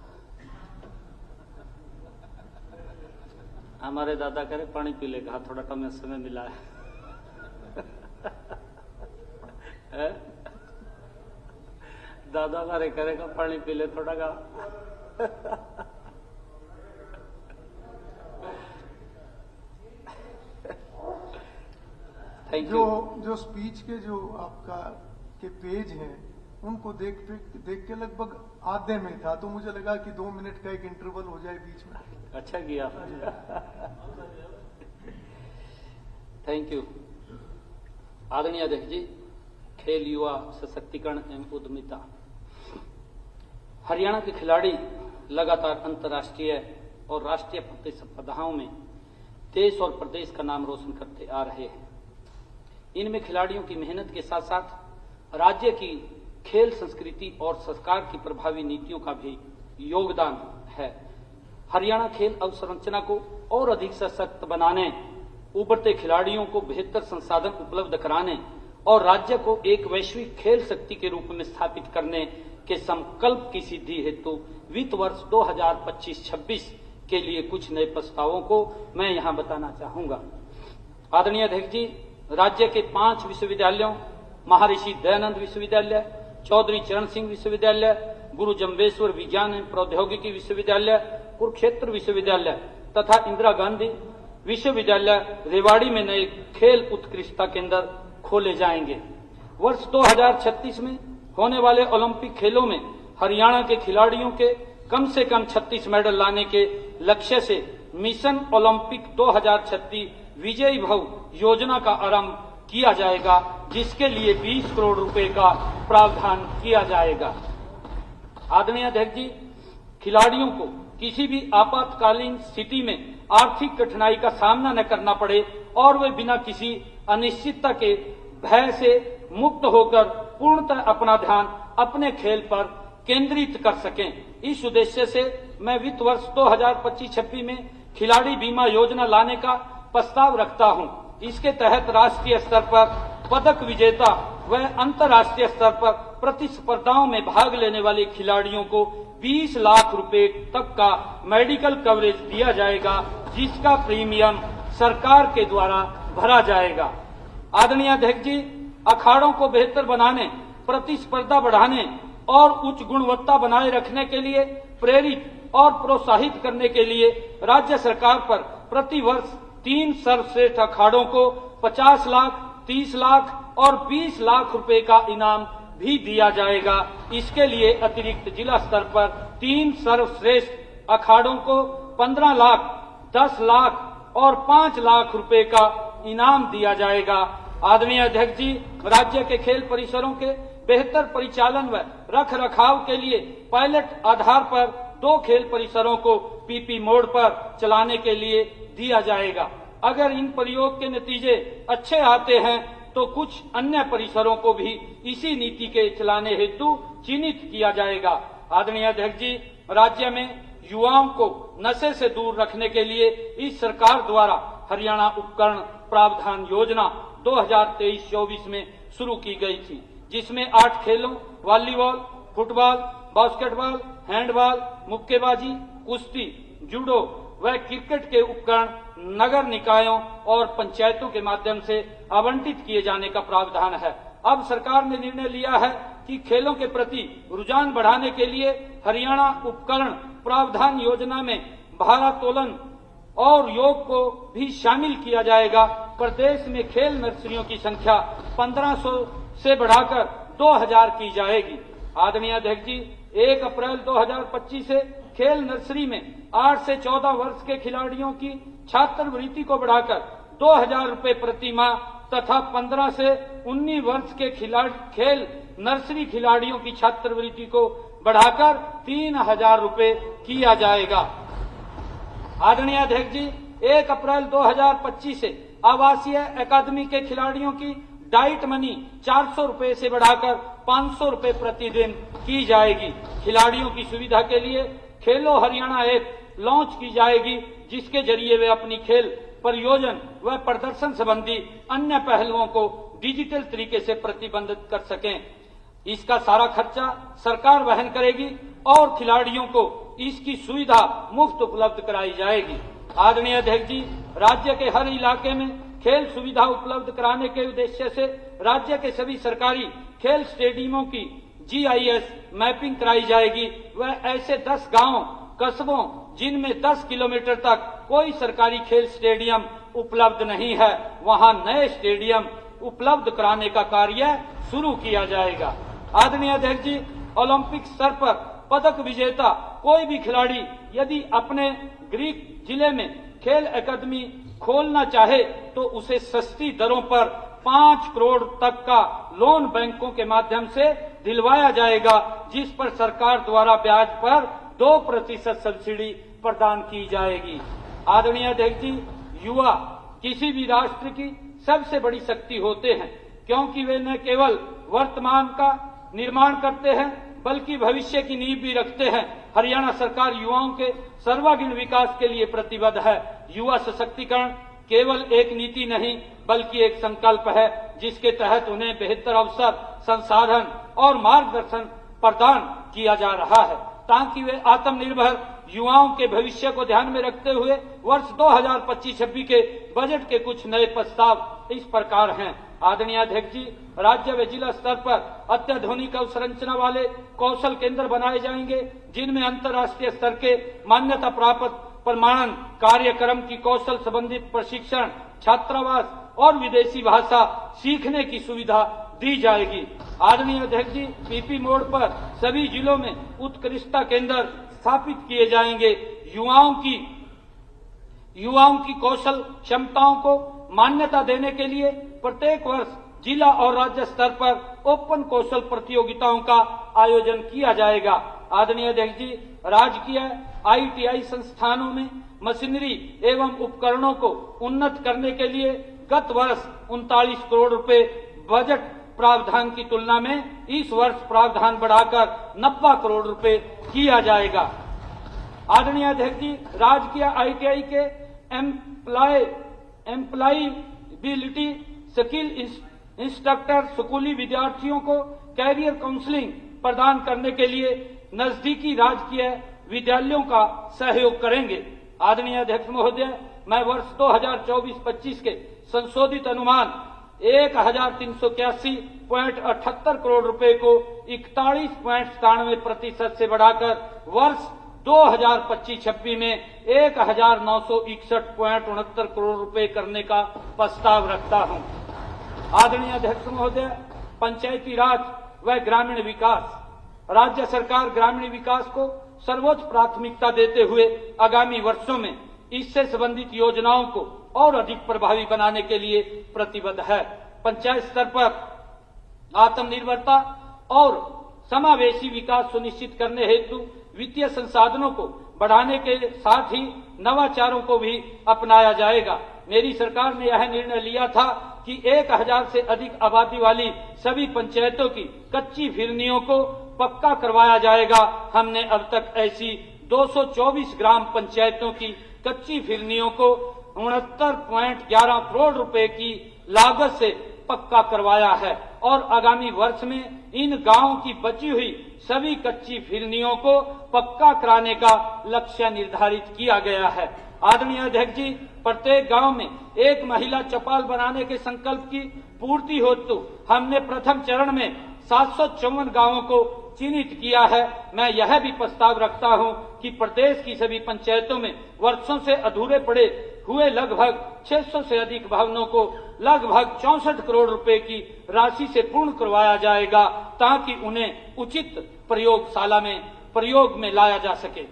हमारे दादा करे पानी पी ले, कहा थोड़ा कम समय मिला है। दादा हमारे करेगा पानी पी ले थोड़ा का। जो स्पीच के जो आपका के पेज हैं उनको देख के लगभग आधे में था, तो मुझे लगा कि 2 मिनट का एक इंटरवल हो जाए बीच में। अच्छा किया। थैंक यू आदरणीय अध्यक्ष जी। खेल, युवा सशक्तिकरण एवं उद्यमिता। हरियाणा के खिलाड़ी लगातार अंतर्राष्ट्रीय और राष्ट्रीय प्रतिस्पर्धाओं में देश और प्रदेश का नाम रोशन करते आ रहे हैं। इनमें खिलाड़ियों की मेहनत के साथ साथ राज्य की खेल संस्कृति और सरकार की प्रभावी नीतियों का भी योगदान है। हरियाणा खेल अवसंरचना को और अधिक सशक्त बनाने, उभरते खिलाड़ियों को बेहतर संसाधन उपलब्ध कराने और राज्य को एक वैश्विक खेल शक्ति के रूप में स्थापित करने के संकल्प की सिद्धि हेतु वित्त वर्ष 2025-26 के लिए कुछ नए प्रस्तावों को मैं यहां बताना चाहूंगा। आदरणीय अध्यक्ष जी, राज्य के 5 विश्वविद्यालयों महर्षि दयानंद विश्वविद्यालय, चौधरी चरण सिंह विश्वविद्यालय, गुरु जम्बेश्वर विज्ञान एवं प्रौद्योगिकी विश्वविद्यालय, कुरुक्षेत्र विश्वविद्यालय तथा इंदिरा गांधी विश्वविद्यालय रेवाड़ी में नए खेल उत्कृष्टता केंद्र खोले जाएंगे। वर्ष 2036 में होने वाले ओलंपिक खेलों में हरियाणा के खिलाड़ियों के कम से कम 36 मेडल लाने के लक्ष्य से मिशन ओलंपिक 2036 विजयी भव योजना का आरंभ किया जाएगा, जिसके लिए 20 करोड़ रुपए का प्रावधान किया जाएगा। आदरणीय अध्यक्ष जी, खिलाड़ियों को किसी भी आपातकालीन स्थिति में आर्थिक कठिनाई का सामना न करना पड़े और वे बिना किसी अनिश्चितता के भय से मुक्त होकर पूर्णतः अपना ध्यान अपने खेल पर केंद्रित कर सकें। इस उद्देश्य से मैं वित्त वर्ष 2025-26 में खिलाड़ी बीमा योजना लाने का प्रस्ताव रखता हूं। इसके तहत राष्ट्रीय स्तर पर पदक विजेता व अंतर्राष्ट्रीय स्तर पर प्रतिस्पर्धाओं में भाग लेने वाले खिलाड़ियों को 20 लाख रुपए तक का मेडिकल कवरेज दिया जाएगा, जिसका प्रीमियम सरकार के द्वारा भरा जाएगा। आदरणीय अध्यक्ष जी, अखाड़ों को बेहतर बनाने, प्रतिस्पर्धा बढ़ाने और उच्च गुणवत्ता बनाए रखने के लिए प्रेरित और प्रोत्साहित करने के लिए राज्य सरकार पर प्रति वर्ष 3 सर्वश्रेष्ठ अखाड़ों को 50 लाख, 30 लाख और 20 लाख रुपए का इनाम भी दिया जाएगा। इसके लिए अतिरिक्त जिला स्तर पर 3 सर्वश्रेष्ठ अखाड़ों को 15 लाख, 10 लाख और 5 लाख रुपए का इनाम दिया जाएगा। आदरणीय अध्यक्ष जी, राज्य के खेल परिसरों के बेहतर परिचालन व रख रखाव के लिए पायलट आधार पर 2 खेल परिसरों को पीपी मोड पर चलाने के लिए दिया जाएगा। अगर इन प्रयोग के नतीजे अच्छे आते हैं तो कुछ अन्य परिसरों को भी इसी नीति के चलाने हेतु चिन्हित किया जाएगा। आदरणीय अध्यक्ष जी, राज्य में युवाओं को नशे से दूर रखने के लिए इस सरकार द्वारा हरियाणा उपकरण प्रावधान योजना 2023-24 में शुरू की गई थी, जिसमें 8 खेलों वॉलीबॉल, फुटबॉल, बास्केटबॉल, हैंडबॉल, मुक्केबाजी, कुश्ती, जूडो व क्रिकेट के उपकरण नगर निकायों और पंचायतों के माध्यम से आवंटित किए जाने का प्रावधान है। अब सरकार ने निर्णय लिया है कि खेलों के प्रति रुझान बढ़ाने के लिए हरियाणा उपकरण प्रावधान योजना में भारोत्तोलन और योग को भी शामिल किया जाएगा। प्रदेश में खेल नर्सरियों की संख्या 1500 से बढ़ाकर 2000 की जाएगी। आदरणीय अध्यक्ष जी, 1 अप्रैल 2025 से खेल नर्सरी में 8 से 14 वर्ष के खिलाड़ियों की छात्रवृत्ति को बढ़ाकर 2000 रुपए प्रति माह तथा 15 से 19 वर्ष के खेल नर्सरी खिलाड़ियों की छात्रवृत्ति को बढ़ाकर 3000 रुपए किया जाएगा। आदरणीय अध्यक्ष जी, 1 अप्रैल 2025 से आवासीय अकादमी के खिलाड़ियों की डाइट मनी 400 रुपए से बढ़ाकर 500 रुपए प्रतिदिन की जाएगी। खिलाड़ियों की सुविधा के लिए खेलो हरियाणा ऐप लॉन्च की जाएगी, जिसके जरिए वे अपनी खेल परियोजन व प्रदर्शन संबंधी अन्य पहलुओं को डिजिटल तरीके से प्रतिबंधित कर सकें। इसका सारा खर्चा सरकार वहन करेगी और खिलाड़ियों को इसकी सुविधा मुफ्त उपलब्ध कराई जाएगी। आदरणीय अध्यक्ष जी, राज्य के हर इलाके में खेल सुविधा उपलब्ध कराने के उद्देश्य से राज्य के सभी सरकारी खेल स्टेडियमों की GIS मैपिंग कराई जाएगी व ऐसे 10 गांवों, कस्बों जिनमें 10 किलोमीटर तक कोई सरकारी खेल स्टेडियम उपलब्ध नहीं है, वहां नए स्टेडियम उपलब्ध कराने का कार्य शुरू किया जाएगा। आदरणीय अध्यक्ष जी, ओलंपिक स्तर पर पदक विजेता कोई भी खिलाड़ी यदि अपने गृह जिले में खेल अकादमी खोलना चाहे तो उसे सस्ती दरों पर 5 करोड़ तक का लोन बैंकों के माध्यम से दिलवाया जाएगा, जिस पर सरकार द्वारा ब्याज पर 2% सब्सिडी प्रदान की जाएगी। आदरणीय अध्यक्ष जी, युवा किसी भी राष्ट्र की सबसे बड़ी शक्ति होते हैं, क्योंकि वे न केवल वर्तमान का निर्माण करते हैं बल्कि भविष्य की नींव भी रखते हैं। हरियाणा सरकार युवाओं के सर्वांगीण विकास के लिए प्रतिबद्ध है। युवा सशक्तिकरण केवल एक नीति नहीं बल्कि एक संकल्प है, जिसके तहत उन्हें बेहतर अवसर, संसाधन और मार्गदर्शन प्रदान किया जा रहा है, ताकि वे आत्मनिर्भर युवाओं के भविष्य को ध्यान में रखते हुए वर्ष 2025-26 के बजट के कुछ नए प्रस्ताव इस प्रकार हैं। आदरणीय अध्यक्ष जी, राज्य व जिला स्तर पर अत्याधुनिक अवसंरचना वाले कौशल केंद्र बनाए जाएंगे, जिनमें अंतर्राष्ट्रीय स्तर के मान्यता प्राप्त प्रमाणन कार्यक्रम की कौशल संबंधित प्रशिक्षण, छात्रावास और विदेशी भाषा सीखने की सुविधा दी जाएगी। आदरणीय अध्यक्ष जी, पीपी मोड पर सभी जिलों में उत्कृष्टता केंद्र स्थापित किए जाएंगे। युवाओं की कौशल क्षमताओं को मान्यता देने के लिए प्रत्येक वर्ष जिला और राज्य स्तर पर ओपन कौशल प्रतियोगिताओं का आयोजन किया जाएगा। आदरणीय अध्यक्ष जी, राजकीय ITI संस्थानों में मशीनरी एवं उपकरणों को उन्नत करने के लिए गत वर्ष 39 करोड़ रुपए बजट प्रावधान की तुलना में इस वर्ष प्रावधान बढ़ाकर 90 करोड़ रुपए किया जाएगा। आदरणीय अध्यक्ष जी, राजकीय ITI के एम्प्लॉयबिलिटी स्किल इंस्ट्रक्टर स्कूली विद्यार्थियों को कैरियर काउंसलिंग प्रदान करने के लिए नजदीकी राजकीय विद्यालयों का सहयोग करेंगे। आदरणीय अध्यक्ष महोदय, मैं वर्ष 2024-25 के संशोधित अनुमान 1381.78 करोड़ रुपए को 41.97% से बढ़ाकर वर्ष 2025-26 में 1961.69 करोड़ रुपए करने का प्रस्ताव रखता हूं। आदरणीय अध्यक्ष महोदय, पंचायती राज व ग्रामीण विकास, राज्य सरकार ग्रामीण विकास को सर्वोच्च प्राथमिकता देते हुए आगामी वर्षों में इससे संबंधित योजनाओं को और अधिक प्रभावी बनाने के लिए प्रतिबद्ध है। पंचायत स्तर पर आत्मनिर्भरता और समावेशी विकास सुनिश्चित करने हेतु वित्तीय संसाधनों को बढ़ाने के साथ ही नवाचारों को भी अपनाया जाएगा। मेरी सरकार ने यह निर्णय लिया था कि 1000 से अधिक आबादी वाली सभी पंचायतों की कच्ची फिरनियों को पक्का करवाया जाएगा। हमने अब तक ऐसी 224 ग्राम पंचायतों की कच्ची फिरनियों को 69.11 करोड़ रुपए की लागत से पक्का करवाया है और आगामी वर्ष में इन गांवों की बची हुई सभी कच्ची फिरनियों को पक्का कराने का लक्ष्य निर्धारित किया गया है। आदरणीय अध्यक्ष जी, प्रत्येक गांव में एक महिला चौपाल बनाने के संकल्प की पूर्ति हेतु हमने प्रथम चरण में 754 गांवों को चिन्हित किया है। मैं यह भी प्रस्ताव रखता हूं कि प्रदेश की सभी पंचायतों में वर्षों से अधूरे पड़े हुए लगभग 600 से अधिक भवनों को लगभग 64 करोड़ रुपए की राशि से पूर्ण करवाया जाएगा, ताकि उन्हें उचित प्रयोगशाला में प्रयोग में लाया जा सके।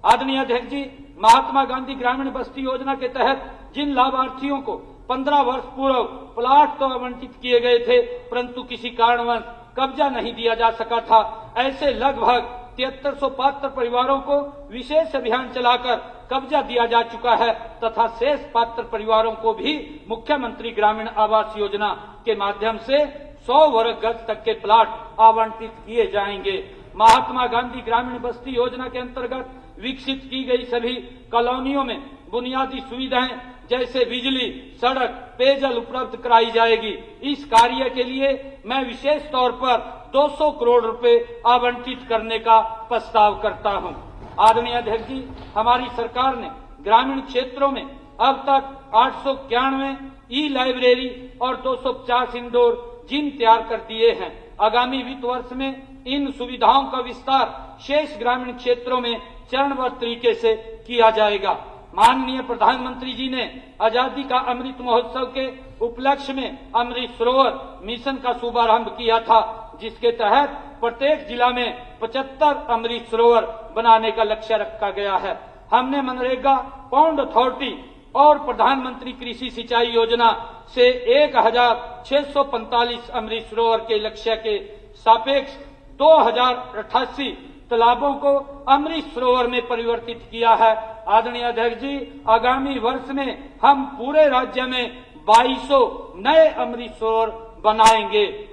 आदरणीय अध्यक्ष जी, महात्मा गांधी ग्रामीण बस्ती योजना के तहत जिन लाभार्थियों को 15 वर्ष पूर्व प्लाट तो आवंटित किए गए थे, परंतु किसी कारणवश कब्जा नहीं दिया जा सका था, ऐसे लगभग 7300 पात्र परिवारों को विशेष अभियान चलाकर कब्जा दिया जा चुका है तथा शेष पात्र परिवारों को भी मुख्यमंत्री ग्रामीण आवास योजना के माध्यम से 100 वर्ग गज तक के प्लाट आवंटित किए जाएंगे। महात्मा गांधी ग्रामीण बस्ती योजना के अंतर्गत विकसित की गई सभी कॉलोनियों में बुनियादी सुविधाएं जैसे बिजली, सड़क, पेयजल उपलब्ध कराई जाएगी। इस कार्य के लिए मैं विशेष तौर पर 200 करोड़ रुपए आवंटित करने का प्रस्ताव करता हूं। आदरणीय अध्यक्ष जी, हमारी सरकार ने ग्रामीण क्षेत्रों में अब तक 891 ई-लाइब्रेरी और 250 इंडोर जिम तैयार कर दिए हैं। आगामी वित्त वर्ष में इन सुविधाओं का विस्तार शेष ग्रामीण क्षेत्रों में चरणबद्ध तरीके से किया जाएगा। माननीय प्रधानमंत्री जी ने आजादी का अमृत महोत्सव के उपलक्ष्य में अमृत सरोवर मिशन का शुभारंभ किया था, जिसके तहत प्रत्येक जिला में 75 अमृत सरोवर बनाने का लक्ष्य रखा गया है। हमने मनरेगा, पौंड अथॉरिटी और प्रधानमंत्री कृषि सिंचाई योजना से 1645 अमृत सरोवर के लक्ष्य के सापेक्ष 2088 तालाबों को अमृत सरोवर में परिवर्तित किया है। आदरणीय अध्यक्ष जी, आगामी वर्ष में हम पूरे राज्य में 2200 नए अमृत सरोवर बनाएंगे।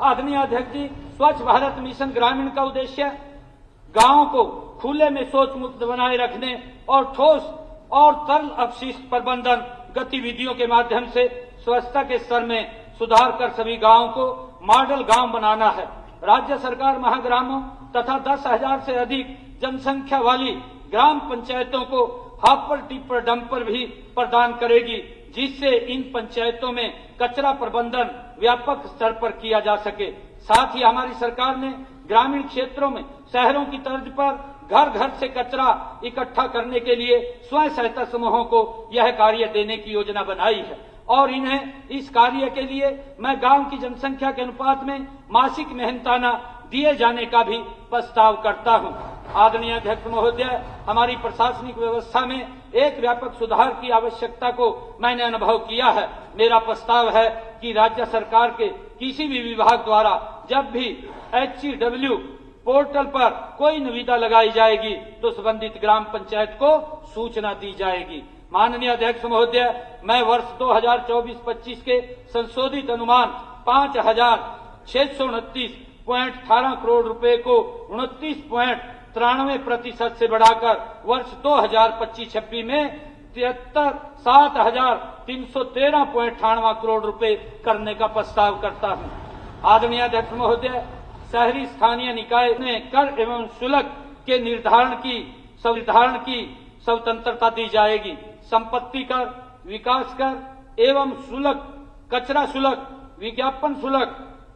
आदरणीय अध्यक्ष जी, स्वच्छ भारत मिशन ग्रामीण का उद्देश्य गांवों को खुले में शौच मुक्त बनाए रखने और ठोस और तरल अपशिष्ट प्रबंधन गतिविधियों के माध्यम से स्वच्छता के स्तर में सुधार कर सभी गांवों को मॉडल गांव बनाना है। राज्य सरकार महाग्रामों तथा 10,000 से अधिक जनसंख्या वाली ग्राम पंचायतों को हापर टिपर डंपर भी प्रदान करेगी, जिससे इन पंचायतों में कचरा प्रबंधन व्यापक स्तर पर किया जा सके। साथ ही हमारी सरकार ने ग्रामीण क्षेत्रों में शहरों की तर्ज पर घर घर से कचरा इकट्ठा करने के लिए स्वयं सहायता समूहों को यह कार्य देने की योजना बनाई है और इन्हें इस कार्य के लिए मैं गांव की जनसंख्या के अनुपात में मासिक मेहनताना दिए जाने का भी प्रस्ताव करता हूं। आदरणीय अध्यक्ष महोदय, हमारी प्रशासनिक व्यवस्था में एक व्यापक सुधार की आवश्यकता को मैंने अनुभव किया है। मेरा प्रस्ताव है कि राज्य सरकार के किसी भी विभाग द्वारा जब भी HCW पोर्टल पर कोई निविदा लगाई जाएगी तो संबंधित ग्राम पंचायत को सूचना दी जाएगी। माननीय अध्यक्ष महोदय, मैं वर्ष 2024-25 के संशोधित अनुमान 5,629.18 करोड़ रुपए को 29.93% से बढ़ाकर वर्ष 2025-26 में 7,313.98 करोड़ रुपए करने का प्रस्ताव करता हूं। आदरणीय अध्यक्ष महोदय, शहरी स्थानीय निकाय ने कर एवं शुल्क के निर्धारण की स्वतंत्रता दी जाएगी। संपत्ति कर, विकास कर एवं शुल्क, कचरा शुल्क, विज्ञापन शुल्क,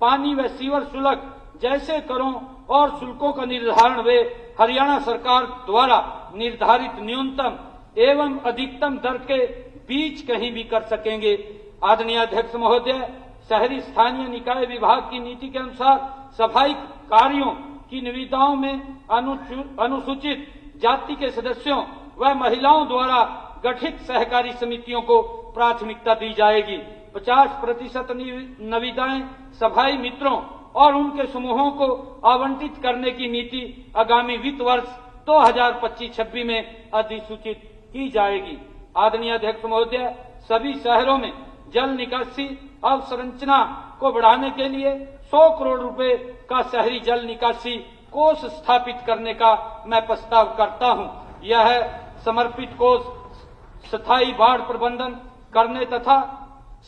पानी व सीवर शुल्क जैसे करों और शुल्कों का निर्धारण वे हरियाणा सरकार द्वारा निर्धारित न्यूनतम एवं अधिकतम दर के बीच कहीं भी कर सकेंगे। आदरणीय अध्यक्ष महोदय, शहरी स्थानीय निकाय विभाग की नीति के अनुसार सफाई कार्यों की निविदाओं में अनुसूचित जाति के सदस्यों व महिलाओं द्वारा गठित सहकारी समितियों को प्राथमिकता दी जाएगी। 50% निविदाएं सफाई मित्रों और उनके समूहों को आवंटित करने की नीति आगामी वित्त वर्ष 2025-26 में अधिसूचित की जाएगी। आदरणीय अध्यक्ष महोदय, सभी शहरों में जल निकासी अवसंरचना को बढ़ाने के लिए 100 करोड़ रुपए का शहरी जल निकासी कोष स्थापित करने का मैं प्रस्ताव करता हूं। यह समर्पित कोष स्थायी बाढ़ प्रबंधन करने तथा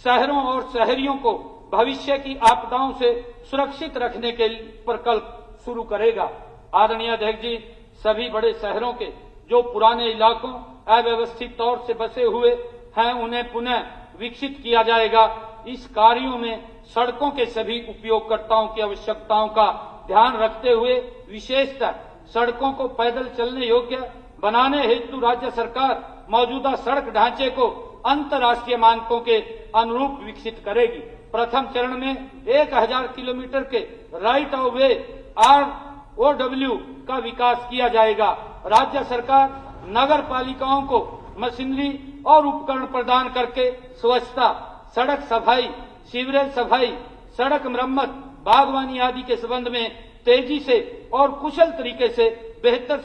शहरों और शहरियों को भविष्य की आपदाओं से सुरक्षित रखने के प्रकल्प शुरू करेगा। आदरणीय अध्यक्ष जी, सभी बड़े शहरों के जो पुराने इलाकों अव्यवस्थित तौर से बसे हुए हैं उन्हें पुनः विकसित किया जाएगा। इस कार्यों में सड़कों के सभी उपयोगकर्ताओं की आवश्यकताओं का ध्यान रखते हुए विशेषतः सड़कों को पैदल चलने योग्य बनाने हेतु राज्य सरकार मौजूदा सड़क ढांचे को अंतर्राष्ट्रीय मानकों के अनुरूप विकसित करेगी। प्रथम चरण में 1000 किलोमीटर के राइट ऑफ वे ROW का विकास किया जाएगा। राज्य सरकार नगर पालिकाओं को मशीनरी और उपकरण प्रदान करके स्वच्छता, सड़क सफाई, सीवरेज सफाई, सड़क मरम्मत, बागवानी आदि के संबंध में तेजी से और कुशल तरीके से बेहतर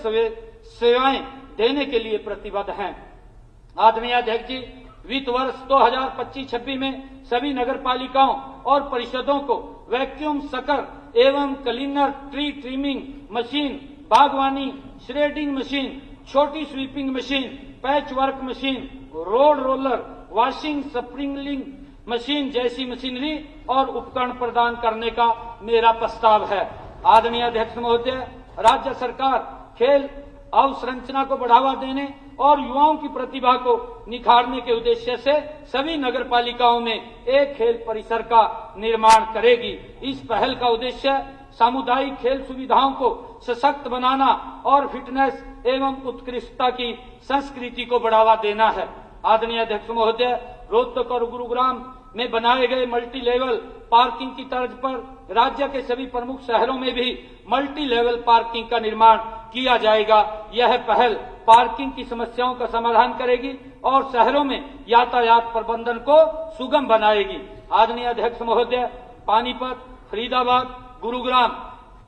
सेवाएं देने के लिए प्रतिबद्ध हैं। आदरणीय अध्यक्ष जी, वित्त वर्ष 2025-26 में सभी नगर पालिकाओं और परिषदों को वैक्यूम सकर एवं क्लीनर, ट्री ट्रिमिंग मशीन, बागवानी श्रेडिंग मशीन, छोटी sweeping machine, patch work machine, road roller, washing sprinkling machine जैसी मशीनरी और उपकरण प्रदान करने का मेरा प्रस्ताव है। आदरणीय अध्यक्ष महोदय, राज्य सरकार खेल अवसंरचना को बढ़ावा देने और युवाओं की प्रतिभा को निखारने के उद्देश्य से सभी नगर पालिकाओं में एक खेल परिसर का निर्माण करेगी। इस पहल का उद्देश्य सामुदायिक खेल सुविधाओं को सशक्त बनाना और फिटनेस एवं उत्कृष्टता की संस्कृति को बढ़ावा देना है। आदरणीय अध्यक्ष महोदय, रोहतक और गुरुग्राम में बनाए गए मल्टी लेवल पार्किंग की तर्ज पर राज्य के सभी प्रमुख शहरों में भी मल्टी लेवल पार्किंग का निर्माण किया जाएगा। यह पहल पार्किंग की समस्याओं का समाधान करेगी और शहरों में यातायात प्रबंधन को सुगम बनाएगी। आदरणीय अध्यक्ष महोदय, पानीपत, फरीदाबाद, गुरुग्राम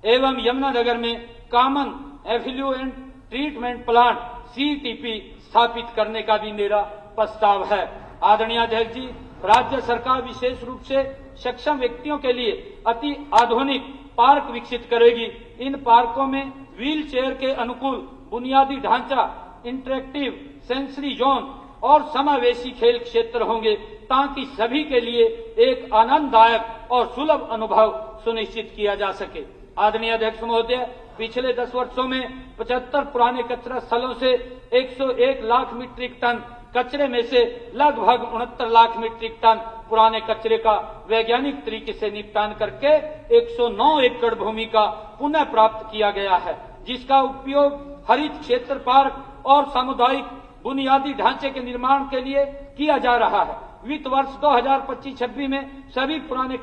एवं यमुनानगर में common effluent treatment plant CTP स्थापित करने का भी मेरा प्रस्ताव है। आदरणीय अध्यक्ष जी, राज्य सरकार विशेष रूप से सक्षम व्यक्तियों के लिए अति आधुनिक पार्क विकसित करेगी। इन पार्कों में व्हील चेयर के अनुकूल बुनियादी ढांचा, इंटरेक्टिव सेंसरी जोन और समावेशी खेल क्षेत्र होंगे, ताकि सभी के लिए एक आनंददायक और सुलभ अनुभव सुनिश्चित किया जा सके। आदरणीय अध्यक्ष महोदय, पिछले 10 वर्षों में 75 पुराने कचरा स्थलों से 101 लाख मीट्रिक टन कचरे में से लगभग 69 लाख मीट्रिक टन पुराने कचरे का वैज्ञानिक तरीके से निपटान करके 109 एकड़ भूमि का पुनः प्राप्त किया गया है, जिसका उपयोग हरित क्षेत्र, पार्क और सामुदायिक बुनियादी ढांचे के निर्माण के लिए किया जा रहा है। वित्त वर्ष 2025-26 में सभी पुराने